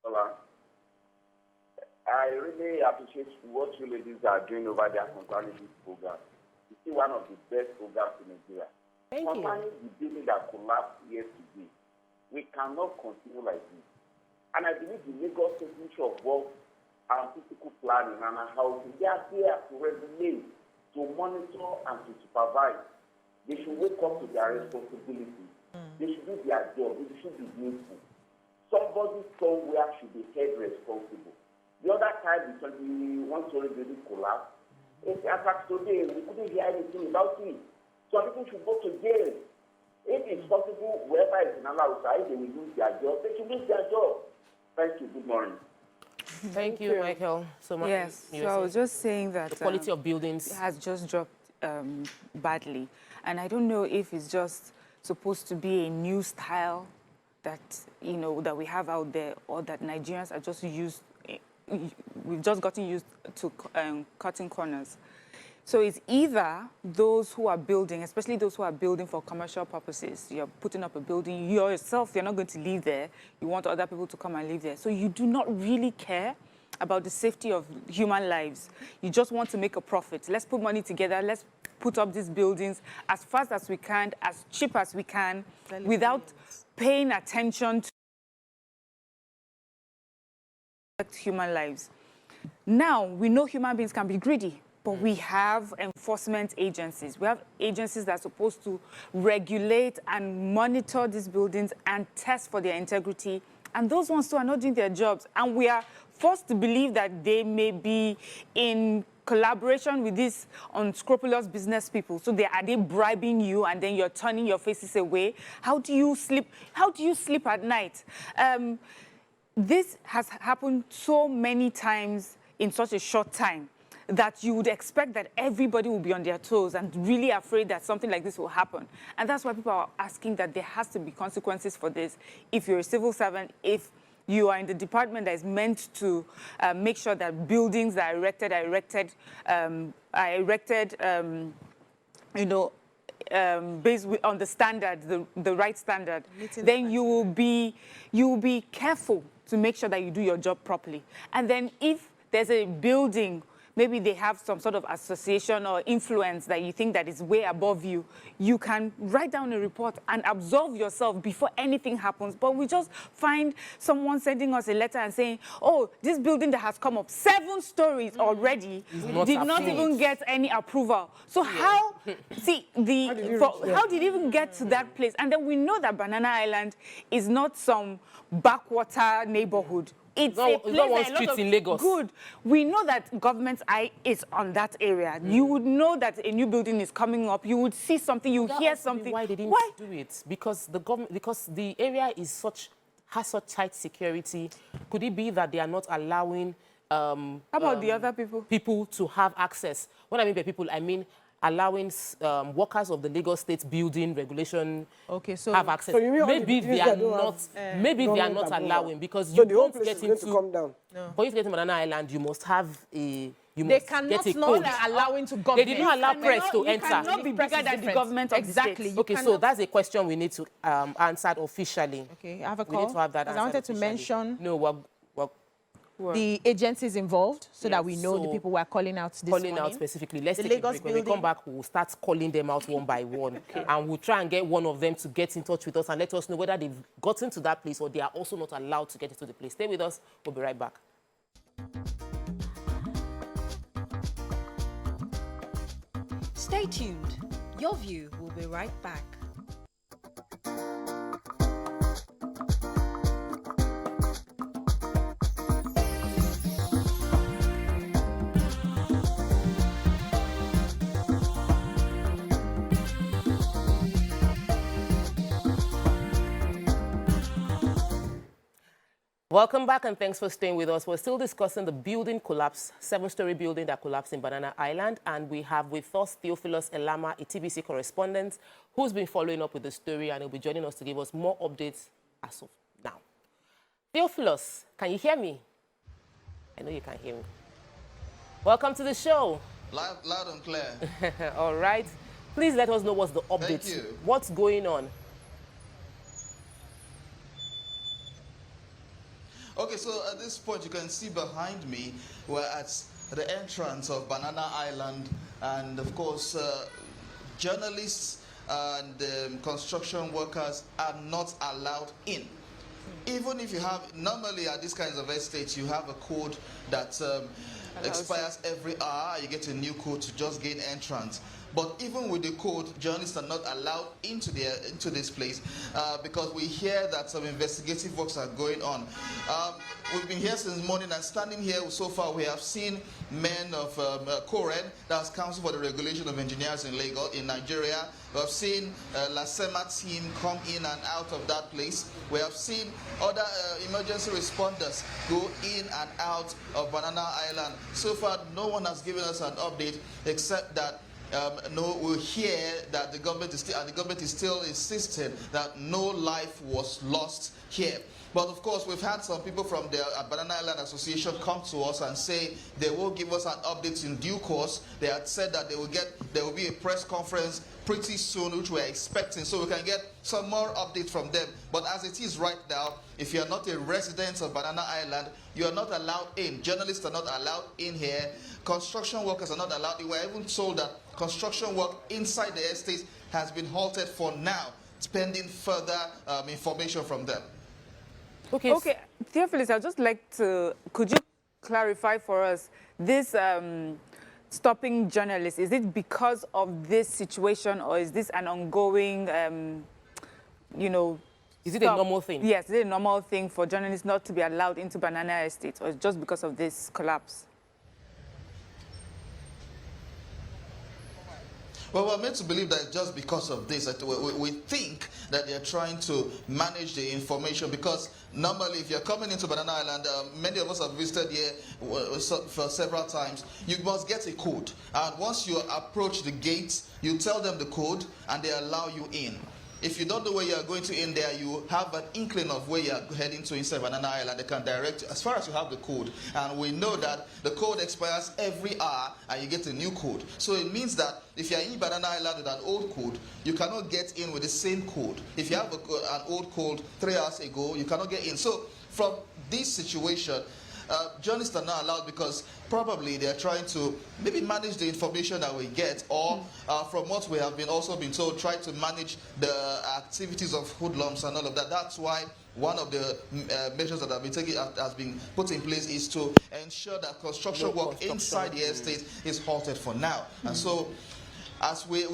Speaker 7: Hello. I really appreciate what you ladies are doing over there concerning this program. It's still one of the best programs in Nigeria.
Speaker 1: Thank you.
Speaker 7: Concerning the building that collapsed yesterday, we cannot continue like this. And I believe the Lagos State Ministry of Work and Physical Planning and housing, they are there to regulate, to monitor, and to supervise. They should wake up to their responsibility. They should do their job. It should be useful. Somebody somewhere should be held responsible. The other time, the 21-story building collapsed. It's attacked today. We couldn't hear anything about it. So people should go to jail. If it's possible, whoever is in Alausa, if they will lose their job, they should lose their job. Thank you. Good morning.
Speaker 1: Thank you, Michael, so much.
Speaker 3: Yes, so I was just saying that
Speaker 1: the quality of buildings
Speaker 3: has just dropped badly. And I don't know if it's just supposed to be a new style that, you know, that we have out there, or that Nigerians are just used, we've just gotten used to cutting corners. So it's either those who are building, especially those who are building for commercial purposes, you're putting up a building, you yourself, you're not going to live there, you want other people to come and live there. So you do not really care about the safety of human lives. You just want to make a profit. Let's put money together, let's put up these buildings as fast as we can, as cheap as we can, without paying attention to human lives. Now, we know human beings can be greedy. But we have enforcement agencies. We have agencies that are supposed to regulate and monitor these buildings and test for their integrity. And those ones too are not doing their jobs. And we are forced to believe that they may be in collaboration with these unscrupulous business people. So are they bribing you, and then you're turning your faces away? How do you sleep? How do you sleep at night? This has happened so many times in such a short time. that you would expect that everybody will be on their toes and really afraid that something like this will happen. And that's why people are asking that there has to be consequences for this. If you're a civil servant, if you are in the department that is meant to make sure that buildings that are erected, based on the standard, the right standard, then you will be careful to make sure that you do your job properly. And then if there's a building, maybe they have some sort of association or influence that you think that is way above you, you can write down a report and absolve yourself before anything happens. But we just find someone sending us a letter and saying, oh, this building that has come up 7 stories already did not even get any approval. So how, see, how did it even get to that place? And then we know that Banana Island is not some backwater neighborhood. It's a place
Speaker 1: not one street in Lagos.
Speaker 3: Good. We know that government's eye is on that area. You would know that a new building is coming up. You would see something. You hear something.
Speaker 1: Why they didn't do it? Because the area has such tight security. Could it be that they are not allowing?
Speaker 3: How about the other people?
Speaker 1: People to have access. What I mean by people, I mean allowing workers of the Lagos State Building Regulation have access.
Speaker 2: So you mean
Speaker 1: maybe they are not. Maybe they are not allowing because
Speaker 2: so
Speaker 1: you
Speaker 2: the whole
Speaker 1: don't
Speaker 2: place
Speaker 1: get
Speaker 2: is going to
Speaker 1: into.
Speaker 2: come down.
Speaker 1: For you to get to Banana Island, you must have a.
Speaker 4: They cannot not allow into government.
Speaker 1: They did not allow press to enter.
Speaker 3: You cannot be bigger than the government of
Speaker 4: exactly.
Speaker 3: the state.
Speaker 1: Okay, so that's a question we need to answer officially.
Speaker 4: Okay, I have a
Speaker 1: We
Speaker 4: call.
Speaker 1: need to have that
Speaker 4: I wanted
Speaker 1: answered
Speaker 4: to
Speaker 1: officially.
Speaker 4: mention
Speaker 1: No,
Speaker 4: the agencies involved so that
Speaker 1: Yes,
Speaker 4: we know the
Speaker 1: so
Speaker 4: people who are calling out this
Speaker 1: calling
Speaker 4: morning.
Speaker 1: out specifically. Let's
Speaker 4: The
Speaker 1: take a
Speaker 4: Lagos
Speaker 1: break. When we
Speaker 4: building.
Speaker 1: come back, we'll start calling them out one by one. And we'll try and get one of them to get in touch with us and let us know whether they've gotten to that place or they are also not allowed to get into the place. Stay with us. We'll be right back.
Speaker 5: Stay tuned. Your View will be right back.
Speaker 1: Welcome back and thanks for staying with us. We're still discussing the building collapse, 7-story building that collapsed in Banana Island. And we have with us Theophilus Elama, a TBC correspondent, who's been following up with the story and he'll be joining us to give us more updates as of now. Theophilus, can you hear me? I know you can hear me. Welcome to the show.
Speaker 8: Loud and clear.
Speaker 1: All right. Please let us know what's the update.
Speaker 8: Thank you.
Speaker 1: What's going on?
Speaker 8: Okay, so at this point, you can see behind me, we're at the entrance of Banana Island, and of course, journalists and construction workers are not allowed in. Even if you have, normally at these kinds of estates, you have a code that expires every hour. You get a new code to just gain entrance. But even with the code, journalists are not allowed into this place because we hear that some investigative works are going on. We've been here since morning, and standing here so far, we have seen men of COREN, that's Council for the Regulation of Engineers in Lagos, in Nigeria. We have seen lasema team come in and out of that place. We have seen other emergency responders go in and out of Banana Island. So far, no one has given us an update except that no, we hear that the government is still insisting that no life was lost here. But of course, we've had some people from the Banana Island Association come to us and say they will give us an update in due course. They had said that there will be a press conference pretty soon, which we're expecting, so we can get some more updates from them. But as it is right now, if you're not a resident of Banana Island, you are not allowed in. Journalists are not allowed in here. Construction workers are not allowed in. We're even told that construction work inside the estate has been halted for now, pending further information from them.
Speaker 3: Okay, Theophilus, I'd just like to, could you clarify for us, this stopping journalists, is it because of this situation or is this an ongoing,
Speaker 1: Is it a normal thing?
Speaker 3: Yes, is it a normal thing for journalists not to be allowed into Banana Estate, or just because of this collapse?
Speaker 8: Well, we're meant to believe that just because of this, that we think that they're trying to manage the information, because normally if you're coming into Banana Island, many of us have visited here for several times, you must get a code. And once you approach the gates, you tell them the code and they allow you in. If you don't know where you're going to in there, you have an inkling of where you're heading to inside Banana Island. They can direct you as far as you have the code. And we know that the code expires every hour and you get a new code. So it means that if you're in Banana Island with an old code, you cannot get in with the same code. If you have an old code 3 hours ago, you cannot get in. So from this situation, journalists are not allowed because probably they're trying to maybe manage the information that we get, or from what we have also been told, try to manage the activities of hoodlums and all of that. That's why one of the measures that have been taken, has been put in place, is to ensure that construction work inside the estate is halted for now. And so, as we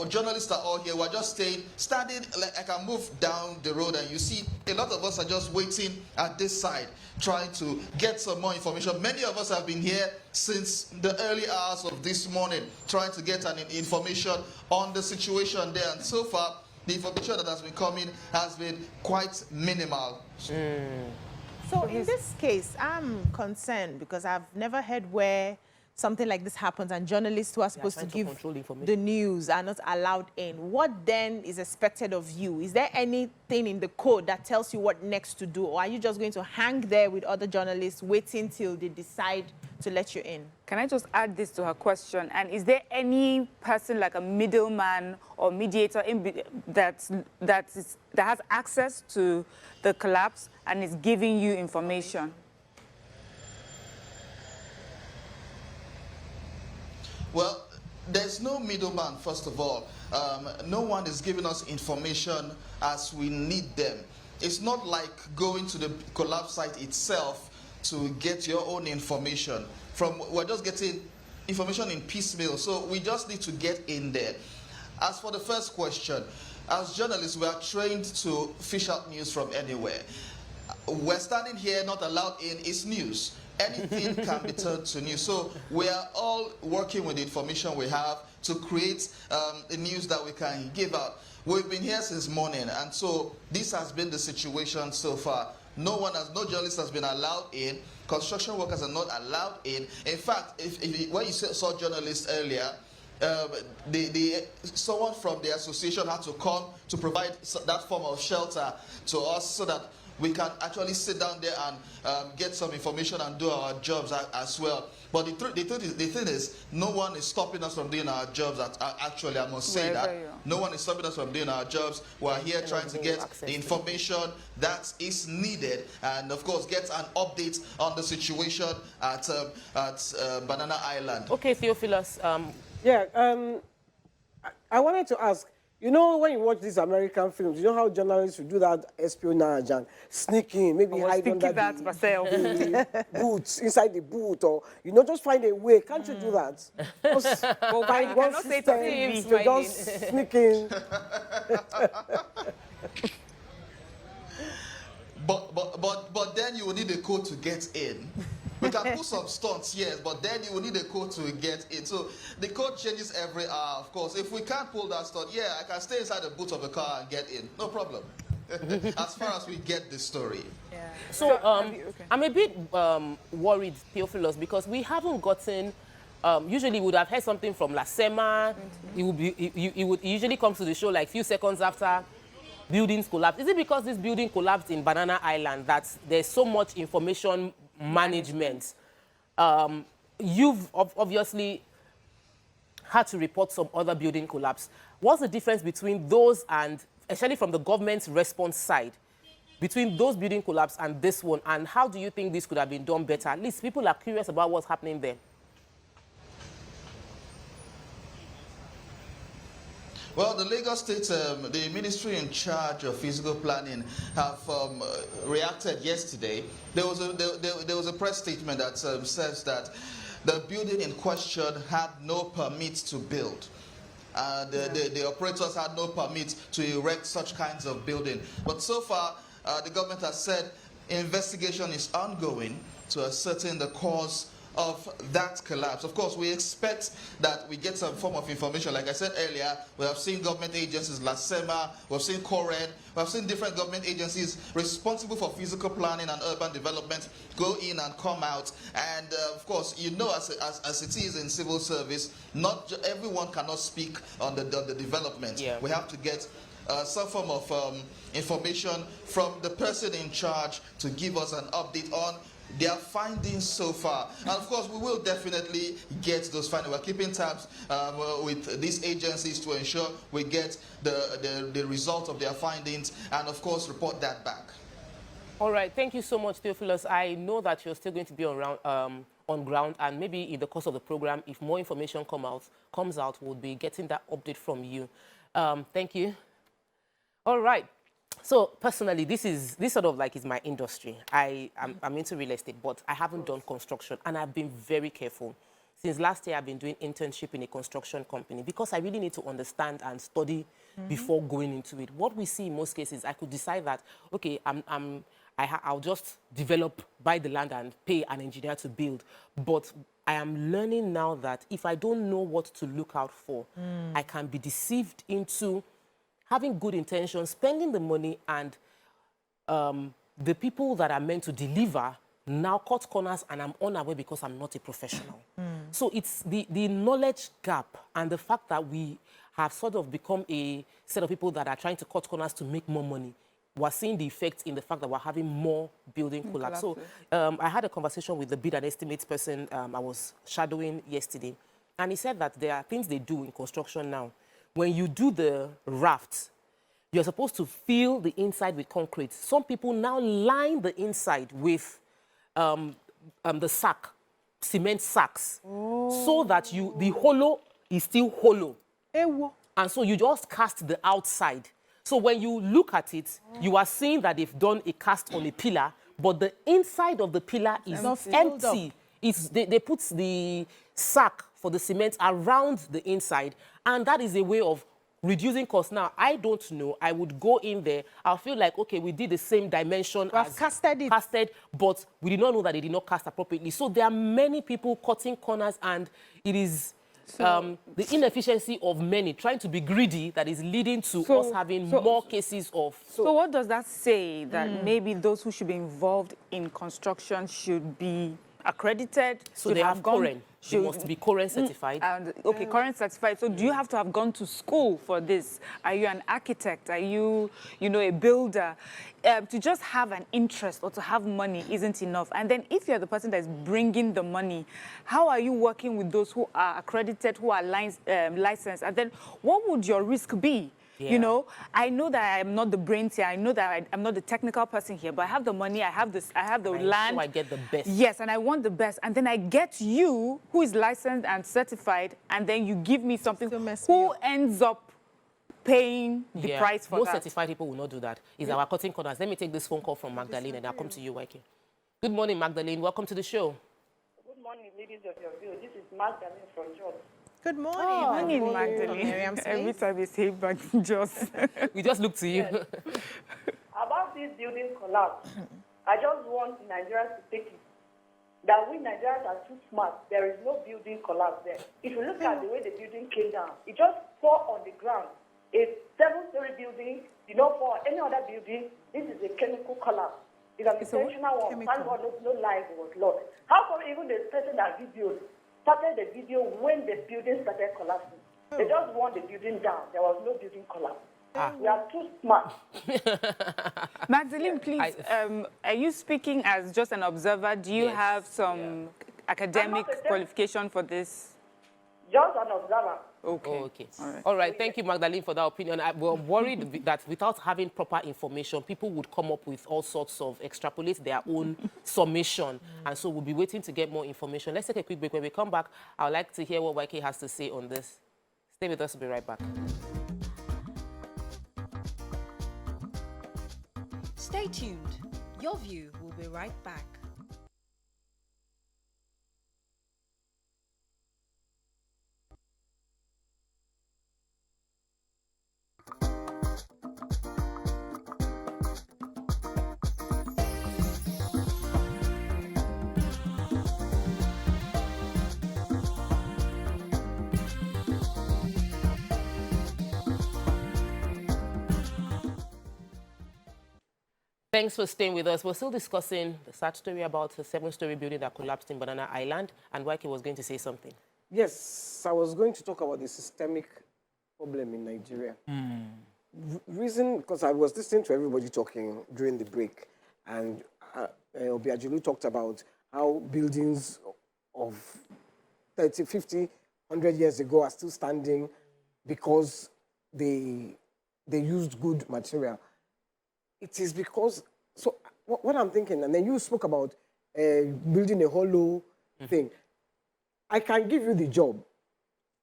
Speaker 8: journalists are all here, we're just standing, like I can move down the road and you see a lot of us are just waiting at this side, trying to get some more information. Many of us have been here since the early hours of this morning, trying to get an information on the situation there. And so far, the information that has been coming has been quite minimal.
Speaker 4: So in this case, I'm concerned because I've never heard where something like this happens and journalists who are supposed to give the news are not allowed in. What then is expected of you? Is there anything in the code that tells you what next to do? Or are you just going to hang there with other journalists waiting till they decide to let you in?
Speaker 3: Can I just add this to her question? And is there any person like a middleman or mediator that has access to the collapse and is giving you information?
Speaker 8: Well, there's no middleman, first of all. No one is giving us information as we need them. It's not like going to the collapse site itself to get your own information. We're just getting information in piecemeal, so we just need to get in there. As for the first question, as journalists, we are trained to fish out news from anywhere. We're standing here, not allowed in, is news. Anything can be turned to news. So we are all working with the information we have to create the news that we can give out. We've been here since morning, and so this has been the situation so far. No journalist has been allowed in. Construction workers are not allowed in. In fact, when you saw journalists earlier, someone from the association had to come to provide that form of shelter to us so that we can actually sit down there and get some information and do our jobs as well. But the thing is, no one is stopping us from doing our jobs. Actually, I must say that. No one is stopping us from doing our jobs. We're here trying to get the information that is needed and, of course, get an update on the situation at Banana Island.
Speaker 1: Okay, Theophilus.
Speaker 2: I wanted to ask, you know, when you watch these American films, you know how journalists will do that espionage and sneak in, maybe hide under the boots, inside the boot, or, you know, just find a way. Can't you do that? Just find one system to just sneak in.
Speaker 8: But then you will need a code to get in. We can put some stunts, yes, but then you will need a code to get in. So the code changes every hour, of course. If we can't pull that stunt, yeah, I can stay inside the boot of the car and get in. No problem. As far as we get the story.
Speaker 3: Yeah.
Speaker 1: So I'm a bit worried, Theophilus, because we haven't gotten... usually we would have heard something from lasema. He would usually come to the show like a few seconds after buildings collapsed. Is it because this building collapsed in Banana Island that there's so much information management? You've obviously had to report some other building collapse. What's the difference between those and, especially from the government's response side, between those building collapse and this one, and how do you think this could have been done better? At least people are curious about what's happening there.
Speaker 8: Well, the Lagos State, the ministry in charge of physical planning have reacted yesterday. There was a press statement that says that the building in question had no permit to build. The operators had no permit to erect such kinds of building. But so far, the government has said investigation is ongoing to ascertain the cause of that collapse. Of course, we expect that we get some form of information. Like I said earlier, we have seen government agencies, lasema, we've seen CORED, we've seen different government agencies responsible for physical planning and urban development go in and come out. And of course, you know, as it is in civil service, not everyone cannot speak on the development.
Speaker 1: Yeah.
Speaker 8: We have to get some form of information from the person in charge to give us an update on their findings so far. And of course, we will definitely get those findings. We're keeping tabs with these agencies to ensure we get the result of their findings and of course report that back.
Speaker 1: All right, thank you so much, Theophilus. I know that you're still going to be on ground, and maybe in the course of the program, if more information comes out, we'll be getting that update from you. Thank you. All right. So personally, this sort of like is my industry. I'm into real estate, but I haven't done construction, and I've been very careful. Since last year, I've been doing internship in a construction company because I really need to understand and study before going into it. What we see in most cases, I could decide that, okay, I'll just develop, buy the land and pay an engineer to build. But I am learning now that if I don't know what to look out for, I can be deceived into having good intentions, spending the money, and the people that are meant to deliver now cut corners, and I'm unaware because I'm not a professional. So it's the knowledge gap and the fact that we have sort of become a set of people that are trying to cut corners to make more money. We're seeing the effects in the fact that we're having more building collapse. So I had a conversation with the bid and estimates person I was shadowing yesterday, and he said that there are things they do in construction now. When you do the rafts, you're supposed to fill the inside with concrete. Some people now line the inside with the sack, cement sacks, so that the hollow is still hollow. And so you just cast the outside. So when you look at it, you are seeing that they've done a cast on a pillar, but the inside of the pillar is empty. They put the sack for the cement around the inside, and that is a way of reducing costs. Now, I don't know. I would go in there. I'll feel like, okay, we did the same dimension as casted, but we did not know that they did not cast appropriately. So there are many people cutting corners, and it is the inefficiency of many trying to be greedy that is leading to us having more cases of...
Speaker 3: So what does that say? That maybe those who should be involved in construction should be accredited?
Speaker 1: So they have current. They must be current certified.
Speaker 3: Okay, current certified. So do you have to have gone to school for this? Are you an architect? Are you, a builder? To just have an interest or to have money isn't enough. And then if you're the person that's bringing the money, how are you working with those who are accredited, who are licensed? And then what would your risk be? Yeah. I know that I'm not the brains here. I know that I'm not the technical person here, but I have the money, I have the land.
Speaker 1: So I get the best.
Speaker 3: Yes, and I want the best. And then I get you, who is licensed and certified, and then you give me something. Who ends up paying the price for
Speaker 1: Most
Speaker 3: that?
Speaker 1: Most certified people will not do that. It's our cutting corners. Let me take this phone call from Magdalene, and I'll come to you, YK. Good morning, Magdalene. Welcome to the show.
Speaker 9: Good morning, ladies of your view. This is Magdalene from Jos.
Speaker 4: Good morning.
Speaker 3: Morning, Magdalene. Every time you say back, Jos.
Speaker 1: We just look to you.
Speaker 9: Yes. About this building collapse, I just want Nigerians to take it that we Nigerians are too smart. There is no building collapse there. If you look at the way the building came down, it just fell on the ground. A 7-story building did not fall. Any other building, this is a chemical collapse. It's an intentional one. Thank God no life was lost. How come even the person that videoed started the video when the building started collapsing? They just want the building down. There was no building collapse. We are too smart.
Speaker 3: Magdalene, please, are you speaking as just an observer? Do you have some academic qualification for this?
Speaker 9: Just an observer.
Speaker 3: Okay.
Speaker 1: Oh, okay. All right. Thank you, Magdalene, for that opinion. We're worried that without having proper information, people would come up with all sorts of extrapolate their own summation. And so we'll be waiting to get more information. Let's take a quick break. When we come back, I would like to hear what YK has to say on this. Stay with us. We'll be right back.
Speaker 5: Stay tuned. Your View will be right back.
Speaker 1: Thanks for staying with us. We're still discussing the sad story about the 7-story building that collapsed in Banana Island, and Waike was going to say something.
Speaker 2: Yes, I was going to talk about the systemic problem in Nigeria. Reason, because I was listening to everybody talking during the break, and Obiajulu talked about how buildings of 30, 50, 100 years ago are still standing because they used good material. It is because, so what I'm thinking, and then you spoke about building a hollow thing. I can give you the job,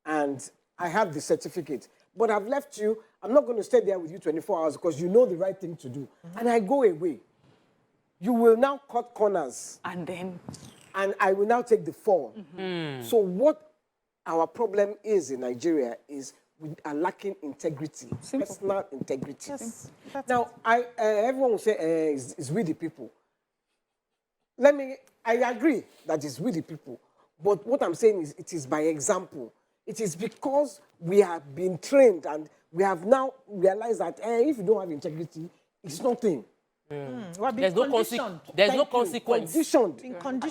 Speaker 2: and I have the certificate, but I've left you. I'm not going to stay there with you 24 hours because you know the right thing to do. And I go away. You will now cut corners.
Speaker 3: And
Speaker 2: I will now take the fall. So what our problem is in Nigeria is we are lacking integrity, personal integrity.
Speaker 4: Yes,
Speaker 2: Now, everyone will say it's with the people. I agree that it's with the people. But what I'm saying is it is by example. It is because we have been trained and we have now realized that if you don't have integrity, it's nothing.
Speaker 1: There's no consequence. There's no consequence.
Speaker 2: Conditioned.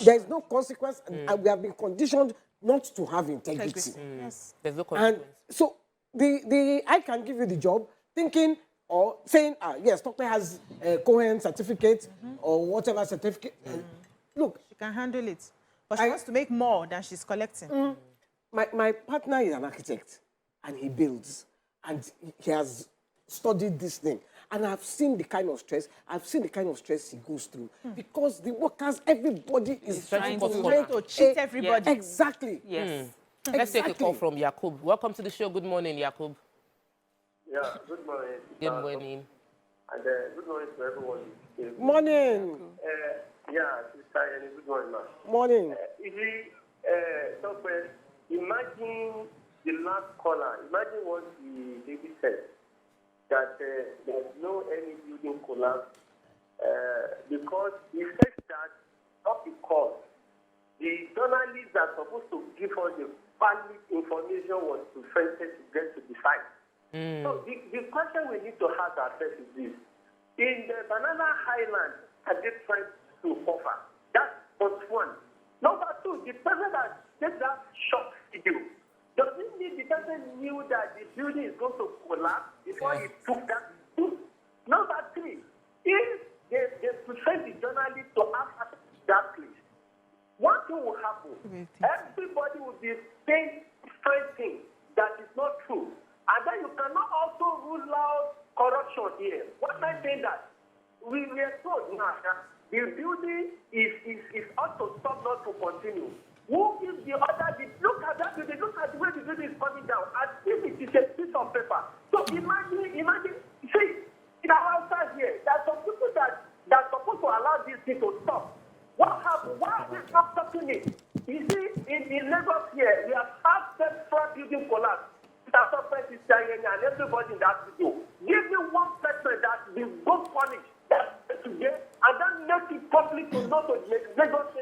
Speaker 2: There's no consequence, and we have been conditioned not to have integrity.
Speaker 4: Yes.
Speaker 1: There's no consequence.
Speaker 2: And so I can give you the job thinking or saying, yes, Tokwe has a Cohen certificate or whatever certificate. Look,
Speaker 4: She can handle it. But she wants to make more than she's collecting.
Speaker 2: my partner is an architect, and he builds, and he has studied this thing. And I've seen the kind of stress, he goes through. Because the workers, everybody is
Speaker 1: trying
Speaker 4: to cheat everybody.
Speaker 2: Exactly.
Speaker 3: yes.
Speaker 1: Let's take a call from Yakub. Welcome to the show. Good morning, Yakub.
Speaker 10: Yeah, good morning.
Speaker 1: Good morning.
Speaker 10: And good morning to everyone.
Speaker 2: Morning.
Speaker 10: Yeah, Sister Annie, good morning, ma'am.
Speaker 2: Morning.
Speaker 10: Imagine the last caller. Imagine what the lady said, that there's no any building collapse because he said that not because the journalists that are supposed to give us the valid information was prevented to get to the site. So the question we need to ask ourselves is this. In the Banana Highland, are they trying to offer? That's point one. Number two, the person that did that shock video, does it mean the person knew that the building is going to collapse before he took that? Number three, if they present the journalist to ask that place, one thing will happen. Everybody will be saying straight things that is not true. And then you cannot also rule out corruption here. What am I saying that? We are told now that the building is also stop not to continue. Who gives the order? Look at that building. Look at the way the building is coming down. As if it is a piece of paper. So imagine. See, in our outside here, there are some people that are supposed to allow this thing to stop. What happened? Why are they not stopping it? You see, in Lagos here, we have had several building collapse. And everybody in that video. Give me one person that will go punish that today and then make it public to know to Lagos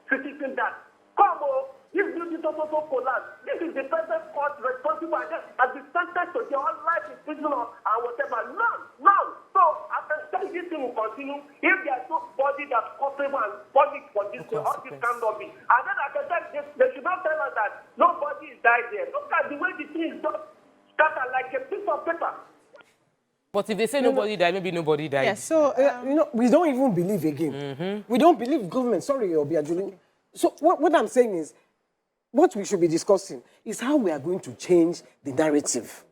Speaker 10: citizen that. Come on, this building also collapse. This is the person caught responsible and has been sentenced to their own life in prison and whatever. No. So I can say this thing will continue if there's nobody that's culpable and punished for this thing, all this cannot be. And then I can say they should not tell us that nobody is died there. Look at the way the thing is done, scattered like a piece of paper.
Speaker 1: But if they say nobody died, maybe nobody died.
Speaker 4: Yes, so,
Speaker 2: we don't even believe again. We don't believe government. Sorry, Obiajulu. So what I'm saying is, what we should be discussing is how we are going to change the narrative.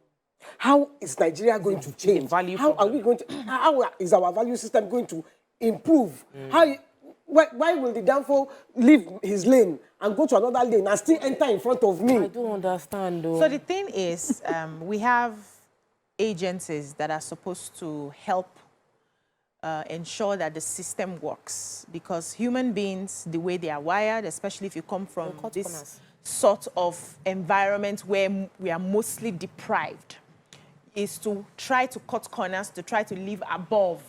Speaker 2: How is Nigeria going to change? How is our value system going to improve? Why will the downfall leave his lane and go to another lane and still enter in front of me?
Speaker 1: I don't understand, though.
Speaker 4: So the thing is, we have agencies that are supposed to help ensure that the system works, because human beings, the way they are wired, especially if you come from this sort of environment where we are mostly deprived, is to try to cut corners, to try to live above,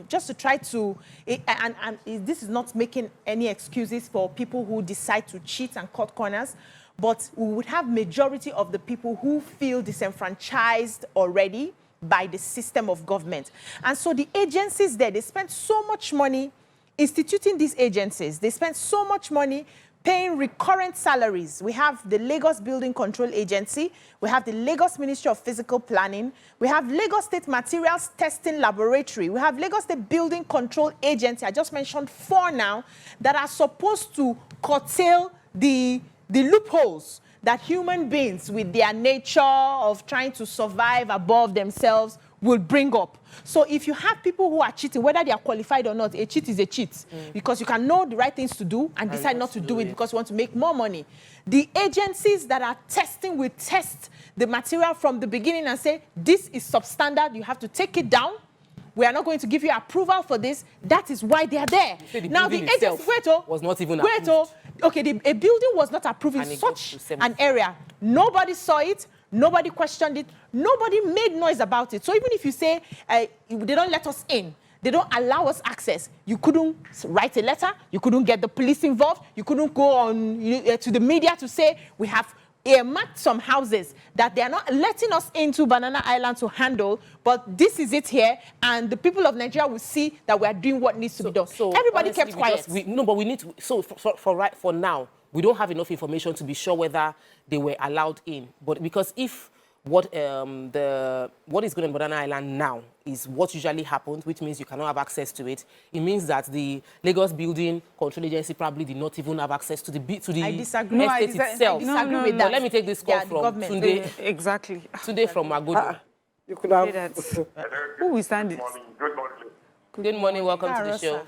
Speaker 4: just to try to, and this is not making any excuses for people who decide to cheat and cut corners, but we would have majority of the people who feel disenfranchised already, by the system of government. And so the agencies there, they spend so much money instituting these agencies. They spend so much money paying recurrent salaries. We have the Lagos Building Control Agency. We have the Lagos Ministry of Physical Planning. We have Lagos State Materials Testing Laboratory. We have Lagos State Building Control Agency. I just mentioned 4 now that are supposed to curtail the loopholes that human beings with their nature of trying to survive above themselves will bring up. So if you have people who are cheating, whether they are qualified or not, a cheat is a cheat. Because you can know the right things to do and decide not to do it because you want to make more money. The agencies that are testing will test the material from the beginning and say, this is substandard, you have to take it down. We are not going to give you approval for this. That is why they are there. Now the agency
Speaker 1: was not even approved.
Speaker 4: Okay, a building was not approved in such an area. Nobody saw it. Nobody questioned it. Nobody made noise about it. So even if you say they don't let us in, they don't allow us access, you couldn't write a letter, you couldn't get the police involved, you couldn't go on to the media to say we have earmarked some houses that they are not letting us into Banana Island to handle, but this is it here, and the people of Nigeria will see that we are doing what needs to be done. So everybody
Speaker 1: honestly,
Speaker 4: kept quiet.
Speaker 1: But we need to. So for now, we don't have enough information to be sure whether they were allowed in. But because if what is going on Banana Island now is what usually happens, which means you cannot have access to it, it means that the Lagos Building Control Agency probably did not even have access to the
Speaker 4: I disagree.
Speaker 1: estate itself.
Speaker 4: I disagree with that.
Speaker 1: But let me take this call from Tunde.
Speaker 3: Exactly.
Speaker 1: Tunde from Agodo.
Speaker 2: You could have...
Speaker 3: Who will stand it?
Speaker 10: Good morning.
Speaker 1: Good morning. Welcome to the show.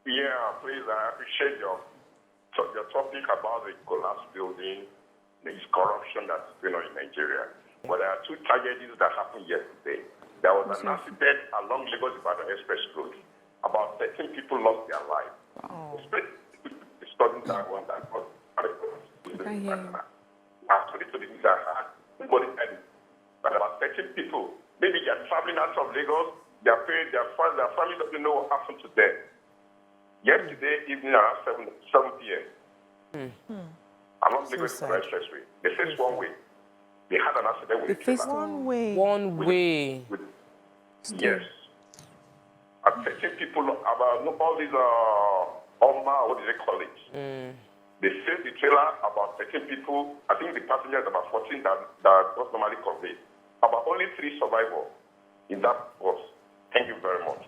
Speaker 10: Yeah, please, I appreciate your topic about the collapse building, the corruption that's going on in Nigeria. But there are 2 tragedies that happened yesterday. There was an accident along Lagos-Ibadan Express Road. About 13 people lost their lives. Wow. Studying that one that was actually to the news I had. Nobody had it. But about 13 people, maybe they are traveling out of Lagos, their parents, their family doesn't know what happened to them. Yesterday evening around 7 p.m. Along Lagos-Ibadan Expressway, they faced one way. They had an accident with
Speaker 4: They faced one way.
Speaker 1: One way.
Speaker 10: Yes. And 13 people, about all these, what do they call it? They saved the trailer, about 13 people. I think the passengers, about 14 that was normally conveyed. About only 3 survivors in that bus. Thank you very much.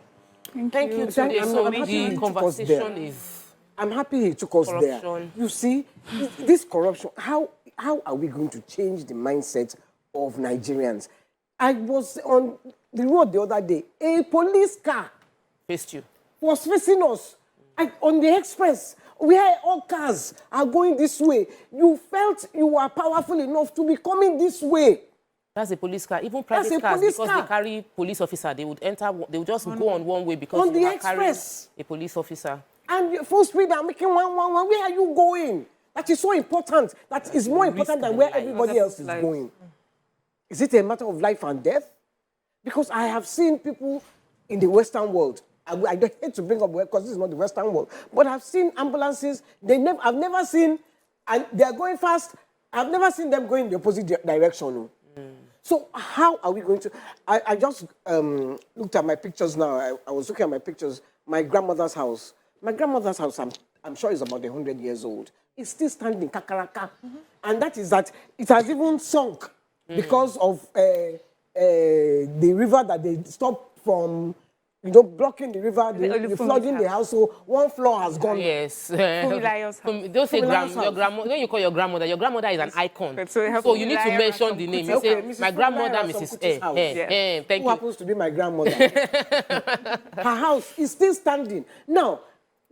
Speaker 1: Thank you. Today. So the conversation is...
Speaker 2: I'm happy he took us there. You see, this corruption, how are we going to change the mindset of Nigerians? I was on the road the other day. A police car
Speaker 1: faced you.
Speaker 2: Was facing us on the express, where all cars are going this way. You felt you were powerful enough to be coming this way.
Speaker 1: That's a police car. Even private cars, because they carry police officer, they would enter. They would just go on one way because
Speaker 2: on the express,
Speaker 1: a police officer.
Speaker 2: And full speed are making one. Where are you going? That is so important. That is more important than where everybody else is going. Is it a matter of life and death? Because I have seen people in the Western world. I don't hate to bring up because this is not the Western world, but I've seen ambulances. I've never seen, and they are going fast. I've never seen them going in the opposite direction. So how are we going to? I just looked at my pictures now. I was looking at my pictures. My grandmother's house. My grandmother's house, I'm sure is about 100 years old. It's still standing, kakaraka. And that is that it has even sunk because of the river that they stopped from, blocking the river, the flooding the house. So one floor has gone.
Speaker 1: Yes. Don't say your grandmother. When you call your grandmher is an icon. So you need to mention the name. You say, my grandmother, Mrs. Thank you.
Speaker 2: Who happens to be my grandmother? Her house is still standing. Now,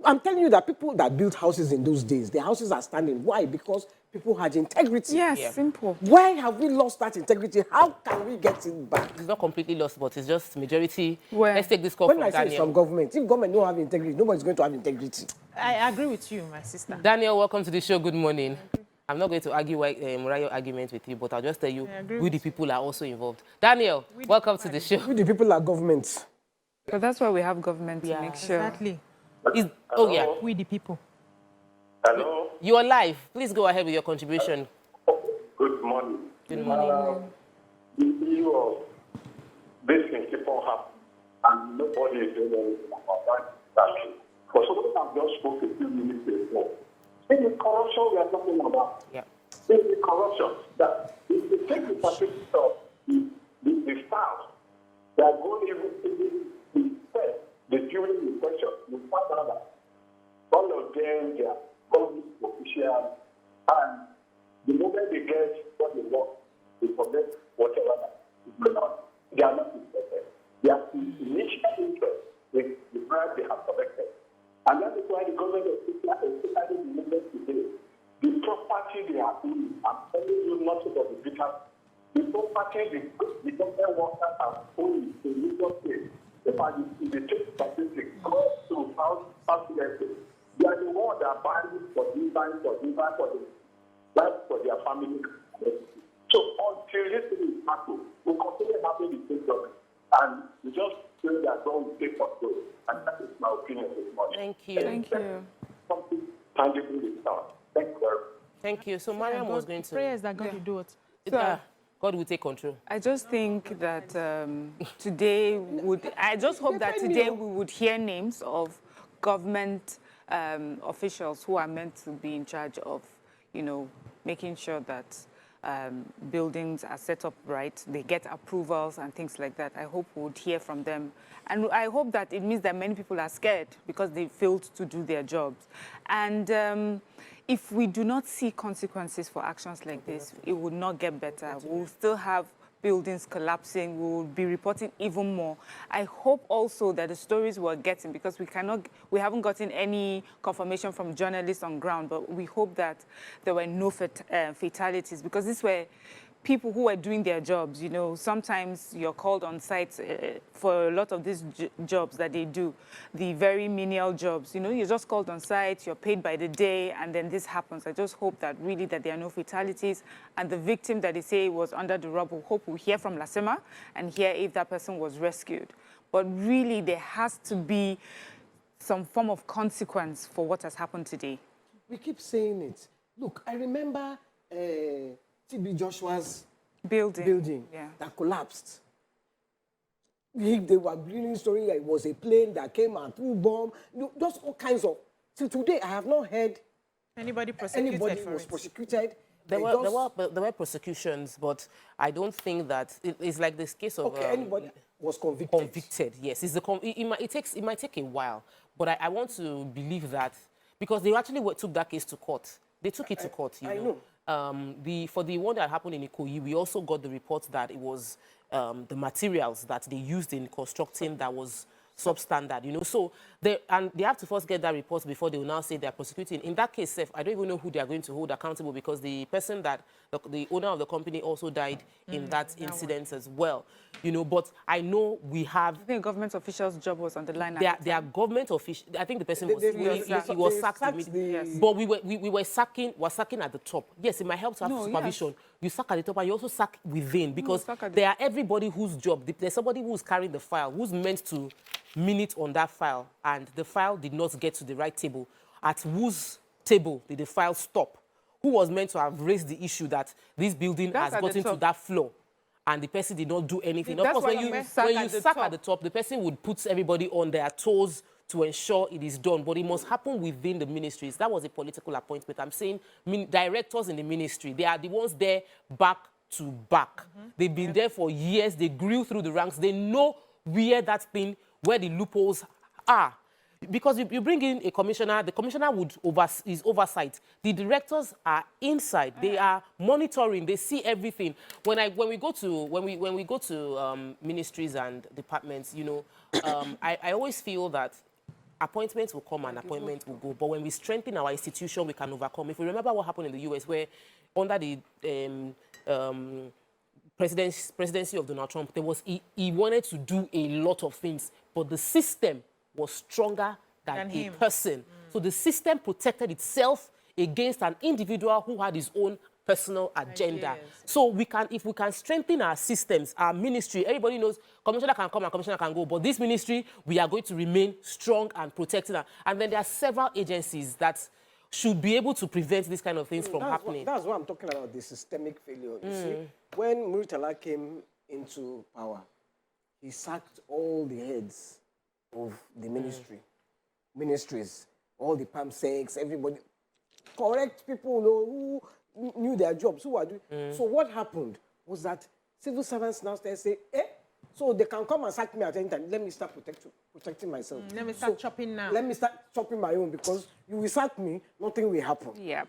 Speaker 2: I'm telling you that people that built houses in those days, the houses are standing. Why? Because people had integrity.
Speaker 3: Yes, simple.
Speaker 2: Why have we lost that integrity? How can we get it back?
Speaker 1: It's not completely lost, but it's just majority. Let's take this call
Speaker 2: from
Speaker 1: Daniel.
Speaker 2: When I say it's from government, if government don't have integrity, nobody's going to have integrity.
Speaker 4: I agree with you, my sister.
Speaker 1: Daniel, welcome to the show. Good morning. I'm not going to argue Murayo argument with you, but I'll just tell you who the people are also involved. Daniel, welcome to the show.
Speaker 2: Who the people are government.
Speaker 3: But that's why we have government to make sure.
Speaker 4: Exactly. We the people.
Speaker 10: Hello.
Speaker 1: You are live. Please go ahead with your contribution.
Speaker 10: Good morning.
Speaker 1: Good morning.
Speaker 10: The issue of this thing keep on happening, and nobody is doing anything about that. For somebody that just spoke a few minutes before, in the corruption we are talking about, in the corruption, that if you take the statistics of the staff, they are going even the during the question, you find out that all of them, they are government officials, and the moment they get what they want, they forget whatever that is going on. They are not interested. They are initial interest with the bribe they have collected. And that is why the government of India, especially the movement today, the property they are owning, I'm telling you not about the bitter, the property the government workers are owning in Lagos State, if they take statistics, close to 1,000 they are the ones that are buying for this time, for this time, for their family. So until this thing is happening, we continue having the same government. And we just feel that God will take control. And that is my opinion this morning.
Speaker 1: Thank you.
Speaker 3: Thank you.
Speaker 10: Something tangible is done. Thank you very much.
Speaker 1: Thank you. So Mariam was going to...
Speaker 4: Prayers that God will do it.
Speaker 1: God will take control.
Speaker 3: I just think that today I just hope that today we would hear names of government officials who are meant to be in charge of, making sure that buildings are set up right, they get approvals and things like that. I hope we would hear from them. And I hope that it means that many people are scared because they failed to do their jobs. And if we do not see consequences for actions like this, it will not get better. We'll still have buildings collapsing. We will be reporting even more. I hope also that the stories we're getting, because we haven't gotten any confirmation from journalists on ground, but we hope that there were no fatalities, because these were people who were doing their jobs. Sometimes you're called on site for a lot of these jobs that they do, the very menial jobs. You're just called on site, you're paid by the day, and then this happens. I just hope that really that there are no fatalities, and the victim that they say was under the rubble, hope we'll hear from lasema and hear if that person was rescued. But really, there has to be some form of consequence for what has happened today.
Speaker 2: We keep saying it. Look, I remember TB Joshua's building that collapsed. They were bringing story that it was a plane that came and threw bomb. Just all kinds of. Till today, I have not heard
Speaker 4: anybody prosecuted
Speaker 2: was prosecuted.
Speaker 1: There were prosecutions, but I don't think that it's like this case of
Speaker 2: anybody was convicted.
Speaker 1: Convicted, yes. It might take a while, but I want to believe that because they actually took that case to court. They took it to court. I know. For the one that happened in Ikoyi, we also got the report that it was the materials that they used in constructing that was substandard, So they have to first get that report before they will now say they are prosecuting. In that case, I don't even know who they are going to hold accountable, because the person that the owner of the company also died in that incident as well. But I know we have. I
Speaker 3: think government officials' job was on the line.
Speaker 1: They are government officials. I think the person was sacked immediately. Yes. But we were sacking at the top. Yes, it might help to have supervision. Yes. You sack at the top, and you also sack within, because there are everybody whose job. There's somebody who's carrying the file, who's meant to minute on that file, and the file did not get to the right table. At whose table did the file stop? Who was meant to have raised the issue that this building has gotten to that floor, and the person did not do anything? Of course, when you sack at the top, the person would put everybody on their toes to ensure it is done, but it must happen within the ministries. That was a political appointment. I'm saying directors in the ministry, they are the ones there back to back. They've been there for years. They grew through the ranks. They know where the loopholes are. Because you bring in a commissioner, the commissioner is oversight. The directors are inside. They are monitoring. They see everything. When we go to ministries and departments, I always feel that appointments will come and appointments will go. But when we strengthen our institution, we can overcome. If we remember what happened in the US, where under the presidency of Donald Trump, he wanted to do a lot of things, but the system was stronger than a person. So the system protected itself against an individual who had his own personal agenda. So if we can strengthen our systems, our ministry, everybody knows commissioner can come and commissioner can go, but this ministry, we are going to remain strong and protected. And then there are several agencies that should be able to prevent these kind of things from happening.
Speaker 2: That's what I'm talking about, the systemic failure. You see, when Muritala came into power, he sacked all the heads of the ministries, all the PAMSECs, everybody, correct people who knew their jobs, who were doing. So what happened was that civil servants now started saying, so they can come and sack me at any time. Let me start protecting myself.
Speaker 4: Let me start chopping now.
Speaker 2: Let me start chopping my own, because you will sack me, nothing will happen.
Speaker 3: Yeah.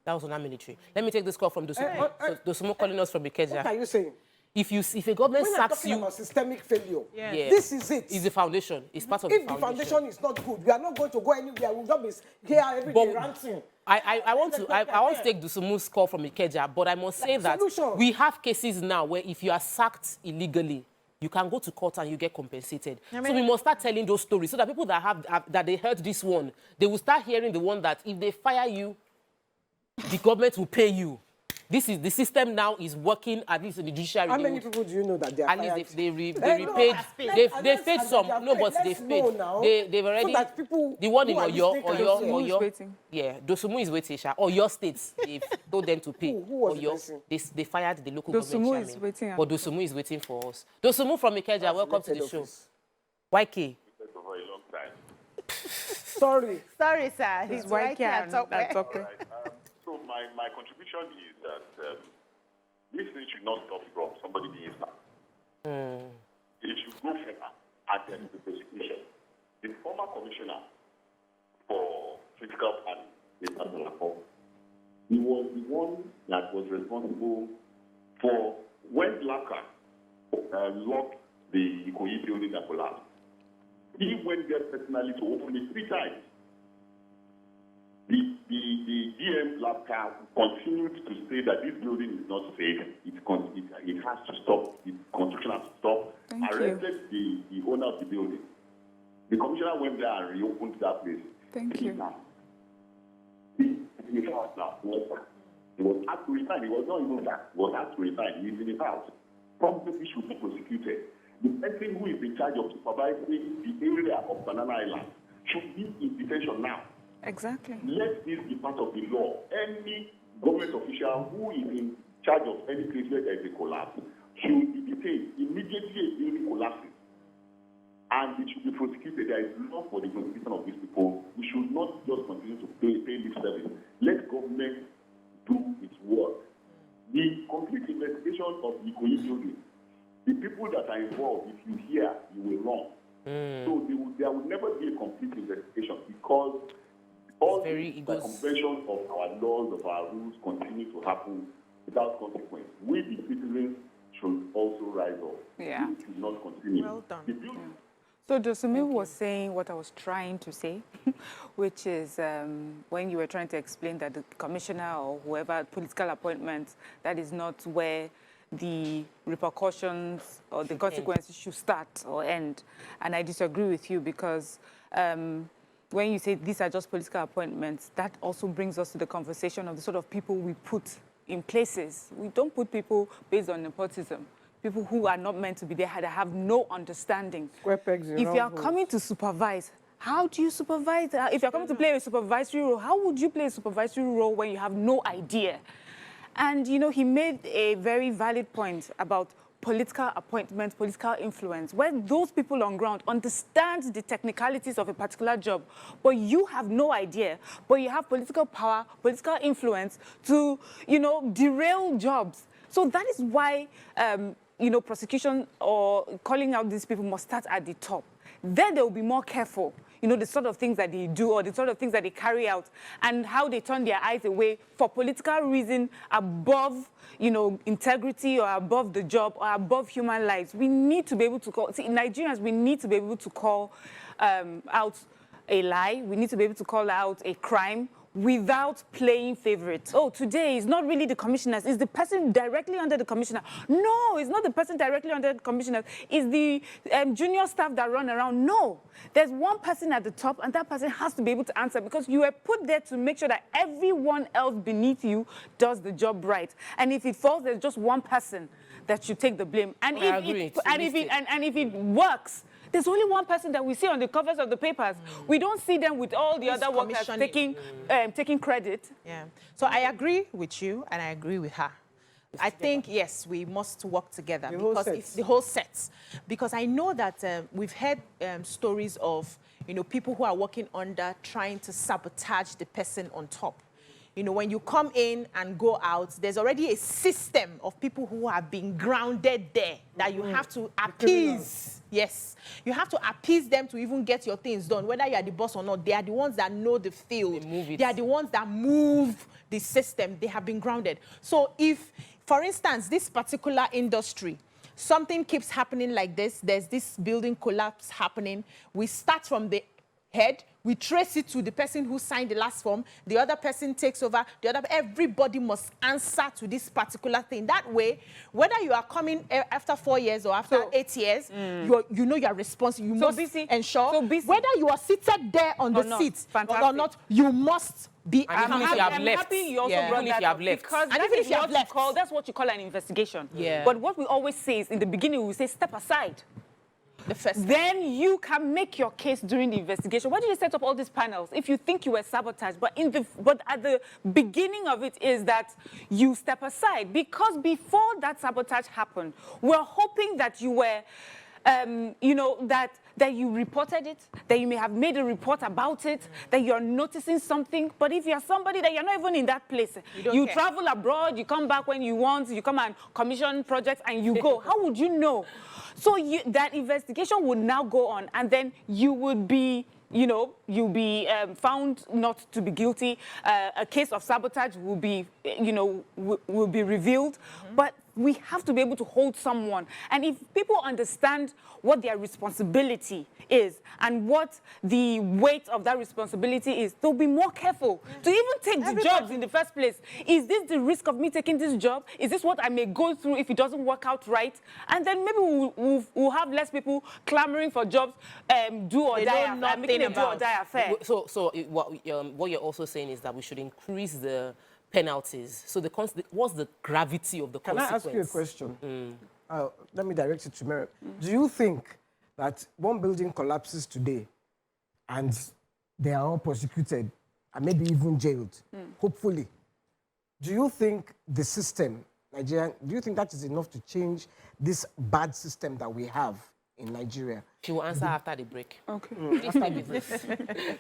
Speaker 1: That was on our military. Let me take this call from Dosumo. Dosumo calling us from Ikeja.
Speaker 2: What are you saying?
Speaker 1: If a government
Speaker 2: When
Speaker 1: sacks
Speaker 2: talking
Speaker 1: you,
Speaker 2: about systemic failure,
Speaker 1: yeah,
Speaker 2: this is it.
Speaker 1: It's the foundation. It's part of
Speaker 2: If
Speaker 1: the
Speaker 2: the foundation is not good, we are not going to go anywhere. We'll just be here every day ranting.
Speaker 1: I want to take Dosumu's call from Ikeja, but I must say that we have cases now where if you are sacked illegally, you can go to court and you get compensated. So we must start telling those stories so that people that they heard this one, they will start hearing the one that if they fire you, the government will pay you. This is the system now is working, at least in the judiciary.
Speaker 2: How many people do you know that they are
Speaker 1: at
Speaker 2: fired?
Speaker 1: least they repaid. They've paid some. No, but they've paid. They've already. So that people the one in Oyo. Yeah, Dosumu is waiting. Or your states, they've told them to pay.
Speaker 2: Who was
Speaker 1: Oyo, they fired the local
Speaker 3: Dosumu
Speaker 1: government
Speaker 3: is waiting.
Speaker 1: But Dosumu is waiting for us. Dosumu from Ikeja, welcome to the show. YK.
Speaker 7: For a long time.
Speaker 2: Sorry,
Speaker 4: sir.
Speaker 3: It's YK and Tope.
Speaker 7: So my contribution is that this thing should not stop from somebody being sacked. It should go further and then the prosecution. The former commissioner for physical planning, he was the one that was responsible for when Laka locked the Ikoyi building that collapsed. He went there personally to open it 3 times. The DM Labka continued to say that this building is not safe. It has to stop. The construction has to stop. Arrested the owner of the building. The commissioner went there and reopened that place.
Speaker 3: Thank you.
Speaker 7: Now, he was asked to resign. He was not even that. He was asked to resign. He's in his house. Probably he should be prosecuted. The person who is in charge of supervising the area of Banana Island should be in detention now.
Speaker 3: Exactly.
Speaker 7: Let this be part of the law. Any government official who is in charge of any place where there is a collapse should be detained immediately a building collapses. And it should be prosecuted. There is law for the prosecution of these people. We should not just continue to pay lip service. Let government do its work. The complete investigation of the Ikoyi building, the people that are involved, if you hear, you will run. So there will never be a complete investigation because all the conventions of our laws, of our rules continue to happen without consequence. We, the citizens, should also rise up.
Speaker 3: Yeah.
Speaker 7: We should not continue.
Speaker 4: Well done.
Speaker 3: So Dosumu was saying what I was trying to say, which is when you were trying to explain that the commissioner or whoever, political appointments, that is not where the repercussions or the consequences should start or end. And I disagree with you because when you say these are just political appointments, that also brings us to the conversation of the sort of people we put in places. We don't put people based on nepotism. People who are not meant to be there, that have no understanding. If you are coming to supervise, how do you supervise? If you're coming to play a supervisory role, how would you play a supervisory role when you have no idea? And, you know, he made a very valid point about political appointments, political influence, where those people on ground understand the technicalities of a particular job, but you have no idea, but you have political power, political influence to, you know, derail jobs. So that is why, you know, prosecution or calling out these people must start at the top. Then they will be more careful, you know, the sort of things that they do or the sort of things that they carry out and how they turn their eyes away for political reason above, you know, integrity or above the job or above human lives. We need to be able to call, see, Nigerians, we need to be able to call out a lie. We need to be able to call out a crime without playing favorites. Oh, today is not really the commissioners, it's the person directly under the commissioner. No, it's not the person directly under the commissioners, it's the junior staff that run around. No, there's one person at the top and that person has to be able to answer because you were put there to make sure that everyone else beneath you does the job right. And if it falls, there's just one person that should take the blame. And if it works, there's only one person that we see on the covers of the papers. We don't see them with all the other workers taking credit.
Speaker 4: Yeah. So I agree with you and I agree with her. I think, yes, we must work together.
Speaker 2: The whole
Speaker 4: because
Speaker 2: set.
Speaker 4: if the whole set. Because I know that we've heard stories of, people who are working under trying to sabotage the person on top. When you come in and go out, there's already a system of people who have been grounded there that you have to appease. Yes. You have to appease them to even get your things done. Whether you are the boss or not, they are the ones that know the field. They are the ones that move the system. They have been grounded. So if, for instance, this particular industry, something keeps happening like this, there's this building collapse happening, we start from the head, we trace it to the person who signed the last form, the other person takes over, everybody must answer to this particular thing. That way, whether you are coming after 4 years or after 8 years, you are responsible. You must ensure, whether you are seated there on the seat or not, you must be
Speaker 3: I'm happy you also brought that up, because
Speaker 4: and even if you have left,
Speaker 3: that's what you call an investigation.
Speaker 4: Yeah.
Speaker 3: But what we always say is, in the beginning, we say step aside. Then you can make your case during the investigation. Why did you set up all these panels if you think you were sabotaged? But at the beginning of it is that you step aside, because before that sabotage happened, we're hoping that you were, that you reported it, that you may have made a report about it, that you're noticing something. But if you're somebody that you're not even in that place, you travel abroad, you come back when you want, you come and commission projects and you go, how would you know? So that investigation would now go on, and then you would be, you'll be found not to be guilty. A case of sabotage will be, will be revealed. But we have to be able to hold someone. And if people understand what their responsibility is and what the weight of that responsibility is, they'll be more careful to even take the jobs in the first place. Is this the risk of me taking this job? Is this what I may go through if it doesn't work out right? And then maybe we'll have less people clamoring for jobs, do or die affair, making a do or die affair.
Speaker 1: So what you're also saying is that we should increase the penalties. So what's the gravity of the consequence?
Speaker 2: Can I ask you a question? Let me direct it to Mary. Do you think that one building collapses today and they are all prosecuted and maybe even jailed, hopefully, do you think the system, Nigerian, do you think that is enough to change this bad system that we have in Nigeria?
Speaker 1: She will answer after the break.
Speaker 3: Okay.
Speaker 1: Please stay with us.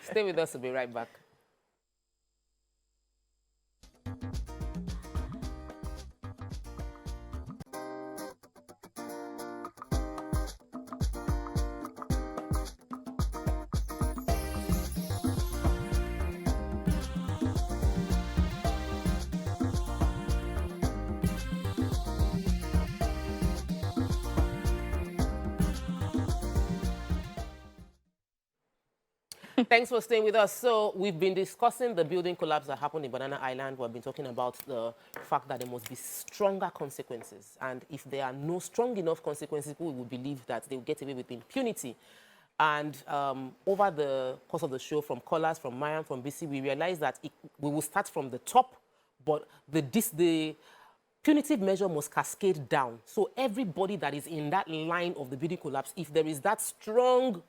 Speaker 1: Stay with us. We'll be right back. Thanks for staying with us. So we've been discussing the building collapse that happened in Banana Island. We've been talking about the fact that there must be stronger consequences. And if there are no strong enough consequences, people will believe that they will get away with impunity. And over the course of the show, from callers, from Mariam, from BC, we realized that we will start from the top, but the punitive measure must cascade down. So everybody that is in that line of the building collapse, if there is that strong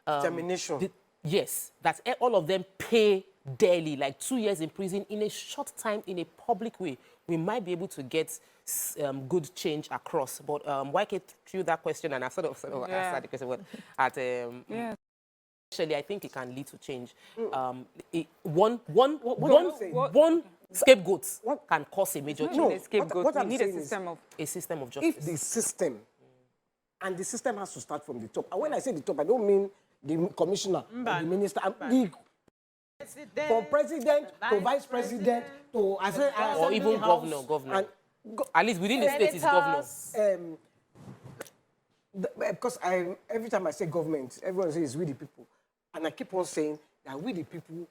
Speaker 2: determination.
Speaker 1: Yes, that all of them pay dearly, like 2 years in prison in a short time, in a public way. We might be able to get good change across. But YK threw that question, and I sort of answered the question. But actually, I think it can lead to change. One scapegoat can cause a major change.
Speaker 2: No,
Speaker 3: a scapegoat.
Speaker 2: What
Speaker 3: we
Speaker 2: I'm
Speaker 3: need
Speaker 2: saying
Speaker 1: a system of justice.
Speaker 2: If the system, and the system has to start from the top. And when I say the top, I don't mean the commissioner, or the minister, from president to vice president to
Speaker 1: or even governor. At least within the state is governor.
Speaker 2: Because every time I say government, everyone says we the people, and I keep on saying that we the people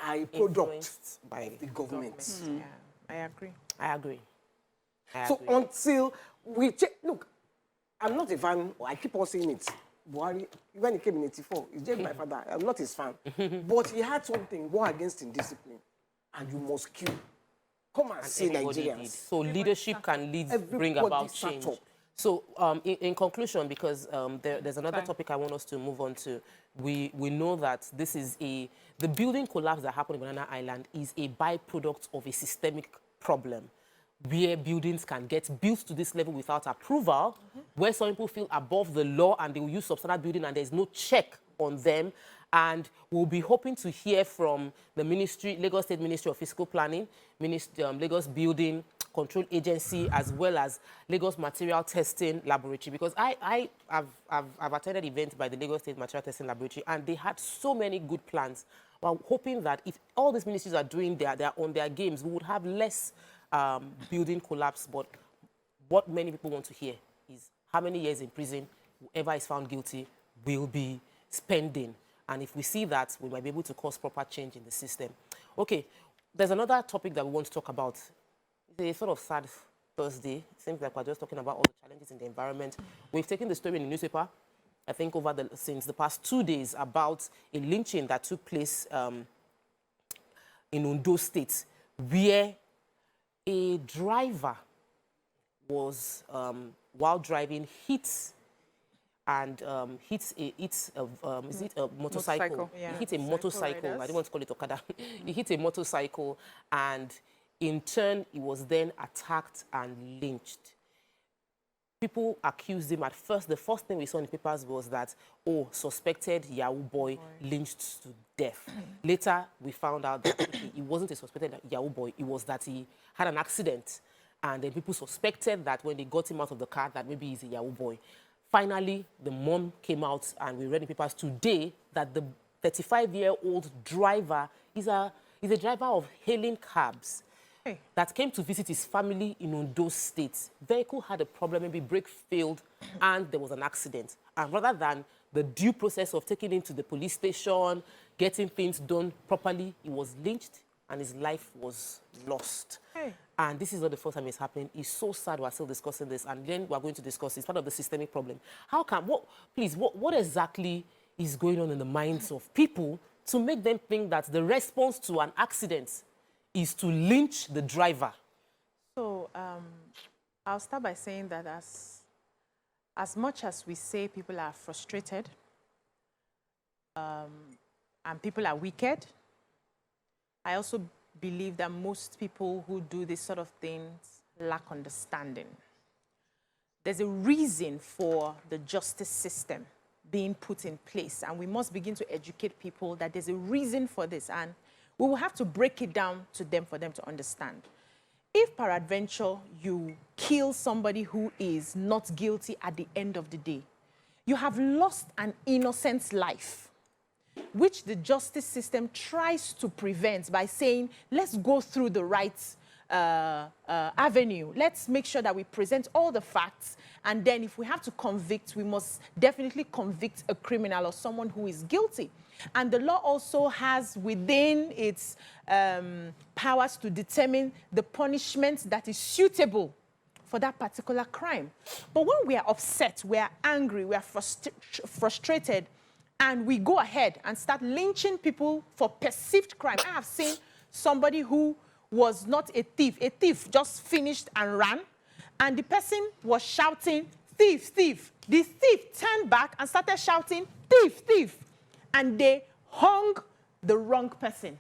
Speaker 2: are a product by the government.
Speaker 4: Yeah, I agree.
Speaker 2: So until we look, I'm not a fan. I keep on saying it. Buhari, when he came in '84, he jailed my father. I'm not his fan. But he had something, war against indiscipline. And you must kill. Come and see Nigerians.
Speaker 1: So leadership can bring about change. So in conclusion, because there's another topic I want us to move on to, we know that this is the building collapse that happened in Banana Island is a byproduct of a systemic problem. where buildings can get built to this level without approval, where some people feel above the law and they will use substandard building and there's no check on them. And we'll be hoping to hear from the ministry, Lagos State Ministry of Physical Planning, Lagos Building Control Agency, as well as Lagos Material Testing Laboratory, because I've attended events by the Lagos State Material Testing Laboratory, and they had so many good plans. We're hoping that if all these ministries are doing they're on their games, we would have less building collapse. But what many people want to hear is how many years in prison whoever is found guilty will be spending. And if we see that, we might be able to cause proper change in the system. Okay, there's another topic that we want to talk about. It's a sort of sad Thursday. It seems like we're just talking about all the challenges in the environment. We've taken the story in the newspaper, I think since the past 2 days, about a lynching that took place in Ondo State, where a driver was, while driving, hits a motorcycle.
Speaker 3: Yeah.
Speaker 1: He hit a motorcycle. I don't want to call it Okada. He hit a motorcycle, and in turn, he was then attacked and lynched. People accused him at first. The first thing we saw in the papers was that, suspected Yahoo boy lynched to death. Later, we found out that he wasn't a suspected Yahoo boy. It was that he had an accident, and then people suspected that when they got him out of the car, that maybe he's a Yahoo boy. Finally, the mom came out, and we read in papers today that the 35-year-old driver is a driver of hailing cabs that came to visit his family in Ondo State. Vehicle had a problem, maybe brake failed, and there was an accident. And rather than the due process of taking him to the police station, getting things done properly, he was lynched, and his life was lost. And this is not the first time it's happening. It's so sad we're still discussing this, and then we're going to discuss it's part of the systemic problem. What exactly is going on in the minds of people to make them think that the response to an accident is to lynch the driver?
Speaker 4: So I'll start by saying that as much as we say people are frustrated and people are wicked, I also believe that most people who do this sort of things lack understanding. There's a reason for the justice system being put in place, and we must begin to educate people that there's a reason for this, and we will have to break it down to them for them to understand. If peradventure you kill somebody who is not guilty at the end of the day, you have lost an innocent life, which the justice system tries to prevent by saying, let's go through the right avenue. Let's make sure that we present all the facts, and then if we have to convict, we must definitely convict a criminal or someone who is guilty. And the law also has within its powers to determine the punishment that is suitable for that particular crime. But when we are upset, we are angry, we are frustrated, and we go ahead and start lynching people for perceived crime. I have seen somebody who was not a thief just finished and ran, and the person was shouting, thief, thief. The thief turned back and started shouting, thief, thief. And they hung the wrong person.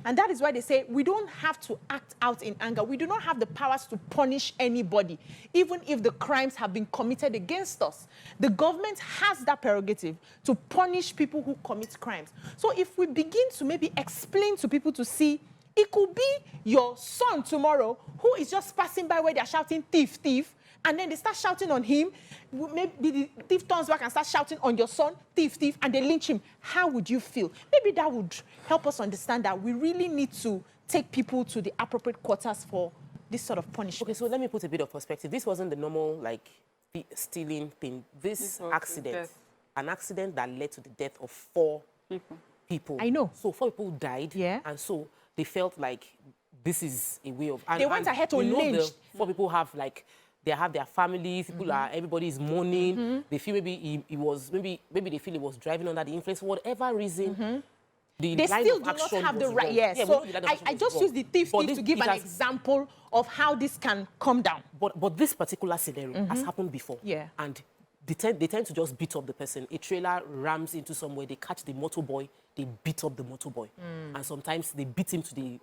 Speaker 4: And that is why they say we don't have to act out in anger. We do not have the powers to punish anybody, even if the crimes have been committed against us. The government has that prerogative to punish people who commit crimes. So if we begin to maybe explain to people to see, it could be your son tomorrow who is just passing by where they're shouting, thief, thief, and then they start shouting on him. Maybe the thief turns back and starts shouting on your son, thief, thief, and they lynch him. How would you feel? Maybe that would help us understand that we really need to take people to the appropriate quarters for this sort of punishment.
Speaker 1: Okay, so let me put a bit of perspective. This wasn't the normal, stealing thing. This accident, an accident that led to the death of 4 people.
Speaker 4: I know.
Speaker 1: So 4 people died, and so they felt like this is a way of...
Speaker 4: they went ahead to lynch.
Speaker 1: 4 people have, they have their families, everybody is mourning. They feel maybe maybe they feel he was driving under the influence for whatever reason. They still do not have the right.
Speaker 4: Yes. Yeah, so I just use the thief to give an example of how this can come down.
Speaker 1: But this particular scenario has happened before.
Speaker 4: Yeah.
Speaker 1: And they tend to just beat up the person. A trailer rams into somewhere, they catch the motorboy, they beat up the motorboy. And sometimes they beat him to the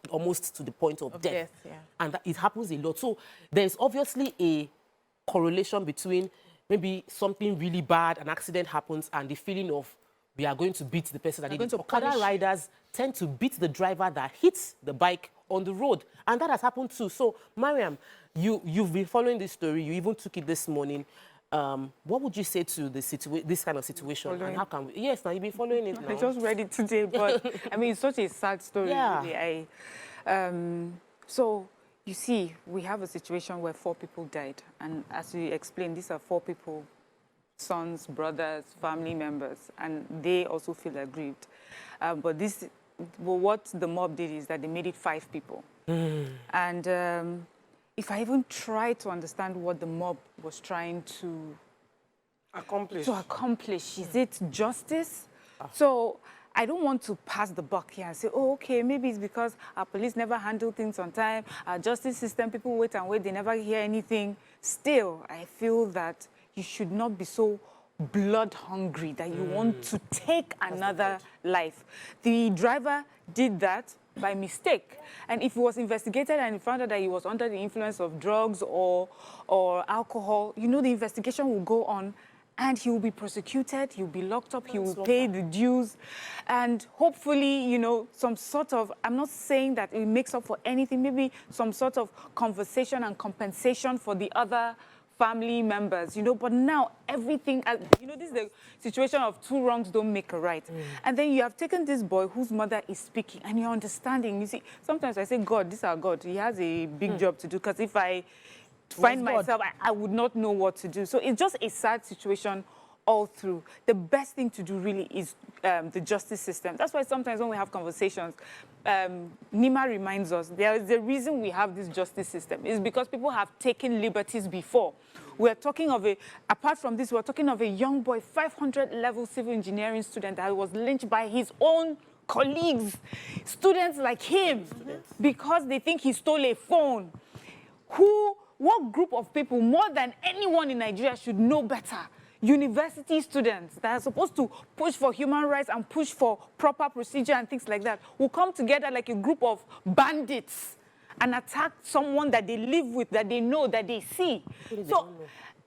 Speaker 1: almost to the point of death.
Speaker 4: Yeah.
Speaker 1: And it happens a lot. So there's obviously a correlation between maybe something really bad, an accident happens, and the feeling of we are going to beat the person that did it. Okada riders tend to beat the driver that hits the bike on the road. And that has happened too. So, Mariam, you've been following this story. You even took it this morning. What would you say to this kind of situation?
Speaker 3: Following.
Speaker 1: And how can we... Yes, now you've been following it now.
Speaker 3: I just read it today, but I mean, it's such a sad story.
Speaker 1: Yeah.
Speaker 3: Really. So, you see, we have a situation where 4 people died. And as you explained, these are 4 people, sons, brothers, family members, and they also feel aggrieved. But what the mob did is that they made it 5 people. And if I even try to understand what the mob was trying to accomplish, is it justice? So I don't want to pass the buck here and say, oh, okay, maybe it's because our police never handle things on time, our justice system, people wait and wait, they never hear anything. Still, I feel that you should not be so blood hungry that you want to take another life. The driver did that by mistake. And if he was investigated and he found out that he was under the influence of drugs or alcohol, you know, the investigation will go on and he will be prosecuted, he will be locked up, he will pay the dues. And hopefully, you know, some sort of, I'm not saying that it makes up for anything, maybe some sort of conversation and compensation for the other family members, you know, but now everything, you know, this is the situation of 2 wrongs don't make a right. And then you have taken this boy whose mother is speaking and you're understanding. You see, sometimes I say, God, this is our God. He has a big job to do, because if I find myself, I would not know what to do. So it's just a sad situation all through. The best thing to do really is the justice system. That's why sometimes when we have conversations, Nima reminds us there is a reason we have this justice system. It's because people have taken liberties before. We're talking of apart from this, we're talking of a young boy, 500 level civil engineering student that was lynched by his own colleagues, students like him, because they think he stole a phone. What group of people, more than anyone in Nigeria, should know better? University students that are supposed to push for human rights and push for proper procedure and things like that will come together like a group of bandits and attack someone that they live with, that they know, that they see. So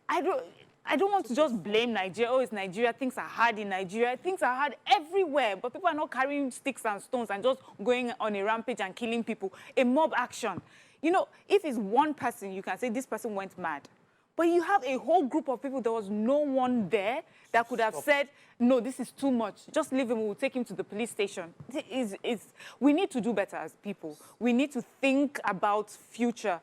Speaker 3: I don't want to just blame Nigeria. Oh, it's Nigeria. Things are hard in Nigeria. Things are hard everywhere. But people are not carrying sticks and stones and just going on a rampage and killing people. A mob action. You know, if it's one person, you can say this person went mad. But you have a whole group of people, there was no one there that could have said, no, this is too much. Just leave him, we'll take him to the police station. We need to do better as people. We need to think about future.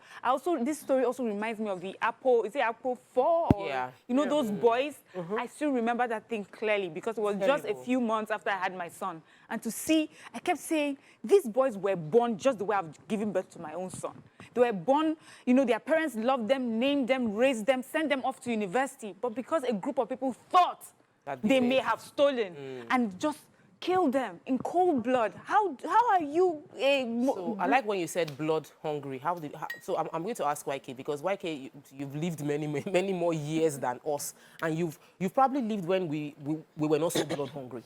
Speaker 3: This story also reminds me of the Apple, is it Apple 4? Or, you know, those boys? I still remember that thing clearly because it was just a few months after I had my son. And to see, I kept saying, these boys were born just the way I've given birth to my own son. They were born, you know, their parents loved them, named them, raised them, sent them off to university. But because a group of people thought that they may have stolen and just killed them in cold blood. How are you?
Speaker 1: So I like when you said blood hungry. So I'm going to ask YK, because YK, you've lived many more years than us, and you've probably lived when we were not so blood hungry,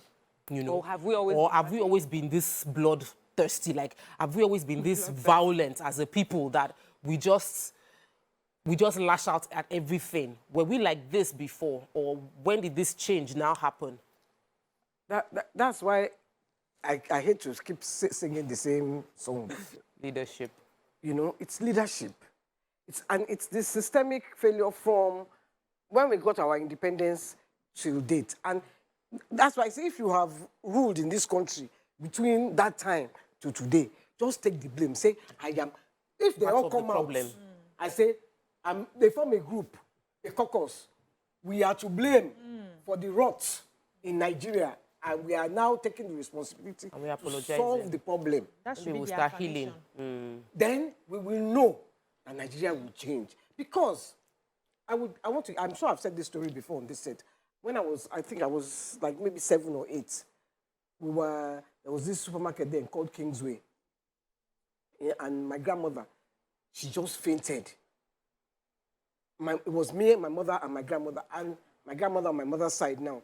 Speaker 1: you know.
Speaker 3: Or have we always?
Speaker 1: Or have we always been this bloodthirsty? Like, have we always been this violent as a people that we just lash out at everything? Were we like this before, or when did this change now happen?
Speaker 2: That's why I hate to keep singing the same song.
Speaker 1: Leadership.
Speaker 2: You know, it's leadership. It's this systemic failure from when we got our independence till date. And that's why I say if you have ruled in this country between that time to today, just take the blame. Say, I am. If they all come out, I say, they form a group, a caucus. We are to blame for the rot in Nigeria, and we are now taking the responsibility to solve the problem.
Speaker 1: We will start healing.
Speaker 2: Then we will know that Nigeria will change. Because I'm sure I've said this story before on this set. When I think I was like maybe 7 or 8, there was this supermarket there called Kingsway. Yeah, and my grandmother, she just fainted. It was me, my mother, and my grandmother. And my grandmother on my mother's side now.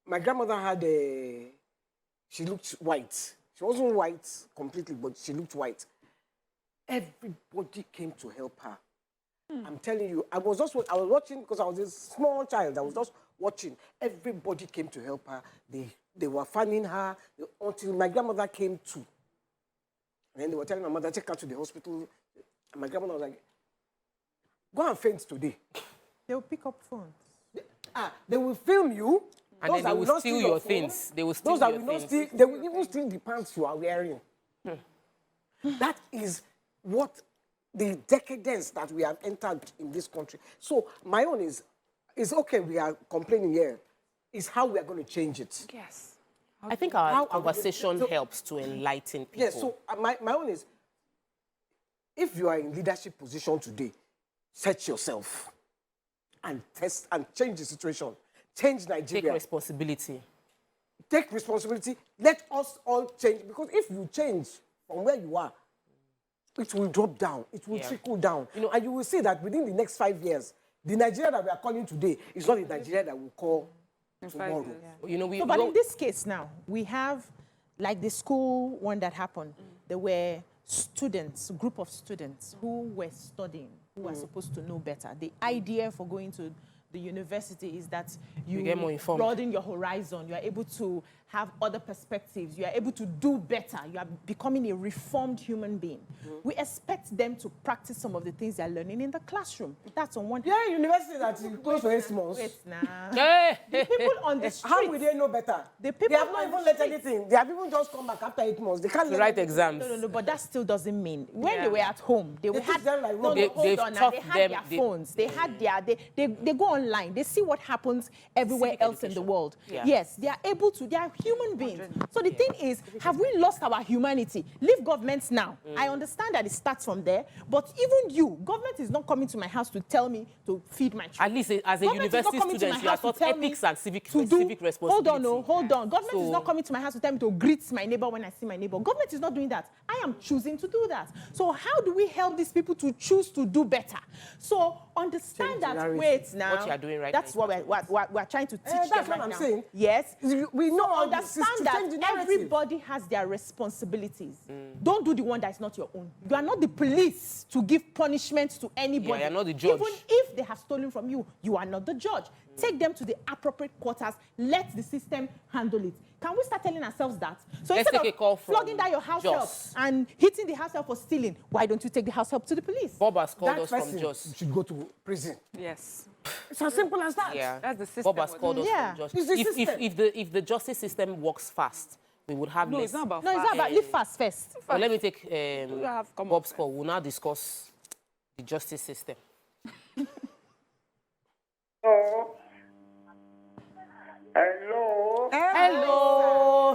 Speaker 2: My grandmother had she looked white. She wasn't white completely, but she looked white. Everybody came to help her. I'm telling you, I was watching because I was a small child. I was just watching. Everybody came to help her. They were fanning her until my grandmother came to. And then they were telling my mother, take her to the hospital. And my grandmother was like, go and faint today.
Speaker 4: They'll pick up phones.
Speaker 2: They will film you.
Speaker 1: And then they will steal your things. They will steal
Speaker 2: those that
Speaker 1: your
Speaker 2: will not
Speaker 1: things.
Speaker 2: steal, they will even steal the pants you are wearing. That is what the decadence that we have entered in this country. So my own is okay, we are complaining here. Is how we are going to change it.
Speaker 3: Yes.
Speaker 1: I think our conversation helps to enlighten people.
Speaker 2: Yes, so my own is, if you are in leadership position today, set yourself and test and change the situation. Change Nigeria.
Speaker 1: Take responsibility.
Speaker 2: Take responsibility. Let us all change. Because if you change from where you are, it will drop down. It will trickle down. You know, and you will see that within the next 5 years, the Nigeria that we are calling today is not the Nigeria that we'll call tomorrow.
Speaker 1: You know,
Speaker 4: But in this case now, we have, like the school one that happened, there were students, a group of students who were studying, who were supposed to know better. The idea for going to the university is that you
Speaker 1: get more informed.
Speaker 4: broaden your horizon. You are able to have other perspectives. You are able to do better. You are becoming a reformed human being. We expect them to practice some of the things they are learning in the classroom. That's on one.
Speaker 2: Yeah, university that is close to 8 months.
Speaker 4: Wait, the people on the street.
Speaker 2: How will they know better?
Speaker 4: The people
Speaker 2: they have not
Speaker 4: on
Speaker 2: even
Speaker 4: the
Speaker 2: let
Speaker 4: street.
Speaker 2: anything. They have even just come back after 8 months. They can't
Speaker 1: write exams.
Speaker 4: No, but that still doesn't mean. When they were at home, they had
Speaker 2: them like
Speaker 4: no,
Speaker 2: robots.
Speaker 4: hold on. Now, they had their phones. They had they go online. They see what happens everywhere else in the world.
Speaker 1: Yeah.
Speaker 4: Yes, they are able to. They are human beings. So the thing is, have we lost our humanity? Leave governments now. I understand that it starts from there, but even you, government is not coming to my house to tell me to feed my children.
Speaker 1: At least as a university student, you are taught ethics and civic responsibility.
Speaker 4: Hold on. Government is not coming to my house to tell me to greet my neighbor when I see my neighbor. Government is not doing that. I am choosing to do that. So how do we help these people to choose to do better? So understand that. Wait now.
Speaker 1: What you are doing right
Speaker 4: That's
Speaker 1: now.
Speaker 4: what we're trying to teach them
Speaker 2: that's
Speaker 4: right
Speaker 2: what I'm
Speaker 4: now.
Speaker 2: saying.
Speaker 4: Yes.
Speaker 2: We know all this is
Speaker 4: Understand
Speaker 2: to
Speaker 4: that
Speaker 2: change the narrative.
Speaker 4: everybody has their responsibilities. Don't do the one that is not your own. You are not the police to give punishment to anybody.
Speaker 1: Yeah, you're not the judge.
Speaker 4: Even if they have stolen from you, you are not the judge. Take them to the appropriate quarters. Let the system handle it. Can we start telling ourselves that? So
Speaker 1: Let's
Speaker 4: instead
Speaker 1: take a call
Speaker 4: of
Speaker 1: from
Speaker 4: flogging down your house help
Speaker 1: Jos.
Speaker 4: and hitting the house help for stealing, why don't you take the house help to the police?
Speaker 1: Bob has called
Speaker 2: That
Speaker 1: us from
Speaker 2: person
Speaker 1: Jos.
Speaker 2: should go to prison.
Speaker 3: Yes.
Speaker 2: It's as simple as that.
Speaker 1: Yeah,
Speaker 3: That's the system.
Speaker 1: Bob has called us
Speaker 4: Yeah.
Speaker 1: from Jos.
Speaker 2: It's the system.
Speaker 1: If the justice system works fast, we would have
Speaker 3: No,
Speaker 1: less.
Speaker 3: it's not about
Speaker 4: No, it's not about live fast first.
Speaker 1: Well, let me take
Speaker 3: have come
Speaker 1: Bob's call. We'll now discuss the justice system.
Speaker 10: Hello. Hello.
Speaker 1: Hello.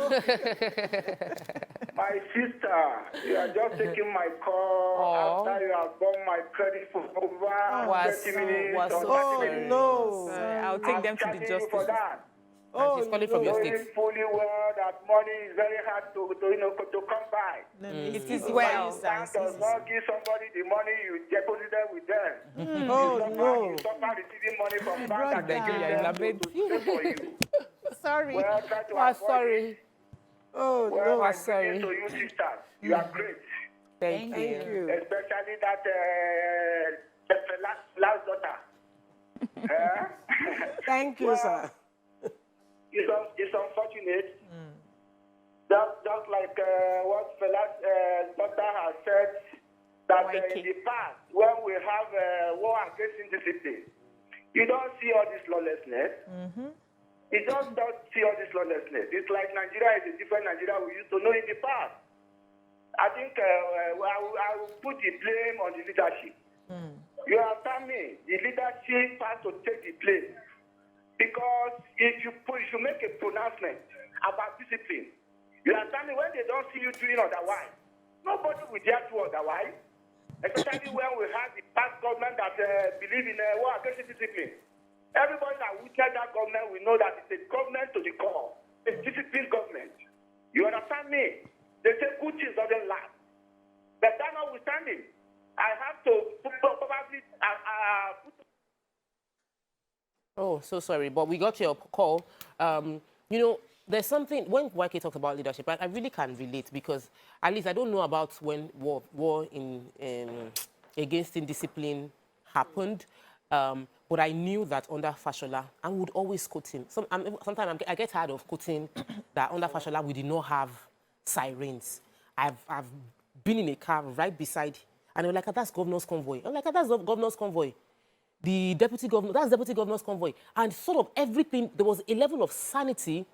Speaker 10: My sister, you are just taking my call after you have done my credit for over 30 minutes or 30 minutes.
Speaker 2: No.
Speaker 3: I'll take them to the
Speaker 10: I'm charging you
Speaker 3: justice.
Speaker 10: for that.
Speaker 1: And she's calling from your
Speaker 10: Knowing
Speaker 1: state.
Speaker 10: fully well that money is very hard to come by.
Speaker 3: It is
Speaker 10: When
Speaker 3: well.
Speaker 10: bank does not give somebody the money, you deposit them with them.
Speaker 2: Oh,
Speaker 10: You suffer receiving money from bank
Speaker 4: Brother.
Speaker 10: and they give them to pay for you.
Speaker 4: Sorry.
Speaker 10: Well, try to
Speaker 1: Oh,
Speaker 10: avoid
Speaker 1: sorry.
Speaker 10: it.
Speaker 2: Oh,
Speaker 10: Well,
Speaker 2: no.
Speaker 10: my
Speaker 1: sorry.
Speaker 10: greeting to you sisters. You are great.
Speaker 1: Thank you.
Speaker 2: Thank you.
Speaker 10: Especially that last daughter.
Speaker 2: Thank you, sir.
Speaker 10: It's unfortunate. Just like what Fela's daughter has said, that in the past, when we have war against indiscipline, you don't see all this lawlessness. You don't see all this lawlessness. It's like Nigeria is a different Nigeria we used to know in the past. I think I will put the blame on the leadership. You understand me? The leadership has to take the blame. Because if you make a pronouncement about discipline, you understand me, when they don't see you doing otherwise, nobody will dare do otherwise. Especially when we have the past government that believe in war against discipline. Everybody that witnessed that government will know that it's a government to the core. A disciplined government. You understand me? They say good things doesn't last. But that notwithstanding, I have to probably put
Speaker 1: Oh, so sorry, but we got your call. You know, there's something, when YK talked about leadership, I really can relate because at least I don't know about when war against indiscipline happened, but I knew that under Fashola, I would always quote him. Sometimes I get tired of quoting that under Fashola we did not have sirens. I've been in a car right beside, and I'm like, that's governor's convoy. I'm like, that's governor's convoy. The deputy governor, that's deputy governor's convoy. And sort of everything, there was a level of sanity.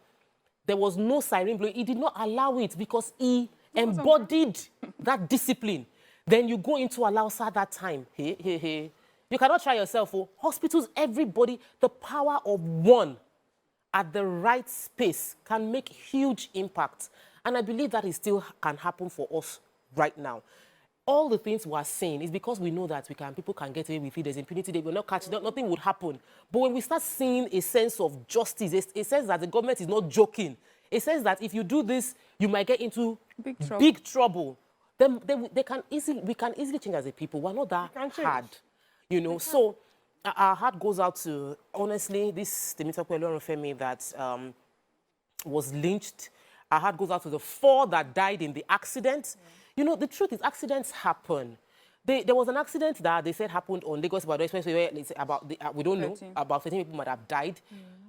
Speaker 1: There was no siren blowing. He did not allow it because he embodied that discipline. Then you go into Alausa at that time. Hey. You cannot try yourself. Oh. Hospitals, everybody, the power of one at the right space can make huge impact. And I believe that it still can happen for us right now. All the things we are saying is because we know that people can get away with it. There's impunity. They will not catch it. Nothing would happen. But when we start seeing a sense of justice, it says that the government is not joking. It says that if you do this, you might get into big trouble. Then we can easily change as a people. We're not that hard, you know. So our heart goes out to, honestly, this Temitope Olorunfemi that was lynched. Our heart goes out to the 4 that died in the accident. Yeah. You know, the truth is accidents happen. There was an accident that they said happened on Lagos Ibadan Expressway where it's about we don't know, about 13 people might have died.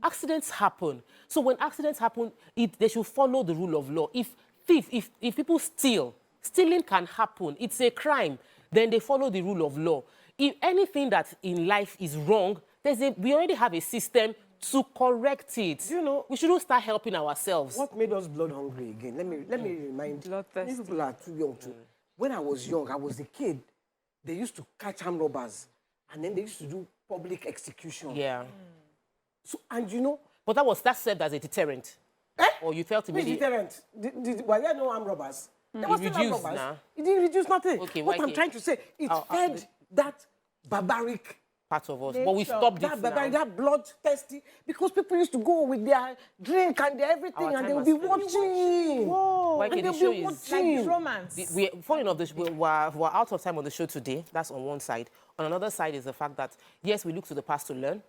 Speaker 1: Accidents happen. So when accidents happen, they should follow the rule of law. If people steal, stealing can happen. It's a crime. Then they follow the rule of law. If anything that in life is wrong, we already have a system to correct it. You know, we shouldn't start helping ourselves.
Speaker 2: What made us blood hungry again? Let me remind you. Many people are too young too. When I was young, I was a kid. They used to catch armed robbers, and then they used to do public execution.
Speaker 1: Yeah.
Speaker 2: So, and you know,
Speaker 1: but that served as a deterrent. Or you felt immediately.
Speaker 2: Deterrent? Were there no armed robbers? There was still armed robbers.
Speaker 1: Nah.
Speaker 2: It didn't reduce nothing.
Speaker 1: Okay,
Speaker 2: what I'm trying to say, it fed that barbaric
Speaker 1: part of us, but we stopped it now.
Speaker 2: That bloodthirsty, because people used to go with their drink and their everything, and they'll be watching.
Speaker 4: Whoa!
Speaker 2: And they'll be watching.
Speaker 4: Like romance.
Speaker 1: We're out of time on the show today. That's on one side. On another side is the fact that, yes, we look to the past to learn,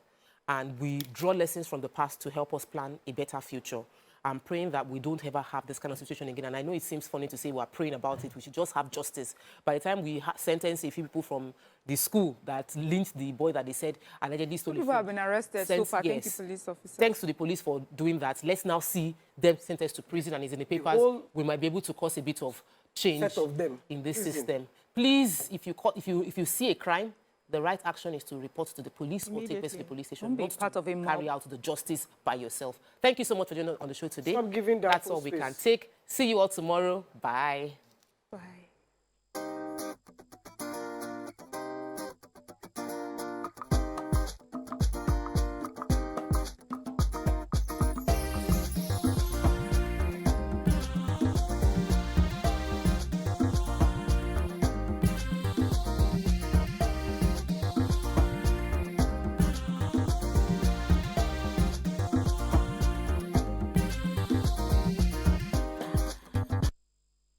Speaker 1: and we draw lessons from the past to help us plan a better future. I'm praying that we don't ever have this kind of situation again. And I know it seems funny to say we're praying about it. We should just have justice. By the time we sentence a few people from the school that lynched the boy that they said allegedly stole
Speaker 3: people have been arrested so far. Yes. Thank you, police officers.
Speaker 1: Thanks to the police for doing that. Let's now see them sentenced to prison and it's in the papers. We might be able to cause a bit of change in this system. Please, if you see a crime, the right action is to report to the police or take place to the police station, not to carry out the justice by yourself. Thank you so much for joining us on the show today.
Speaker 2: Stop giving
Speaker 1: That's all we can take. See you all tomorrow. Bye.
Speaker 3: Bye.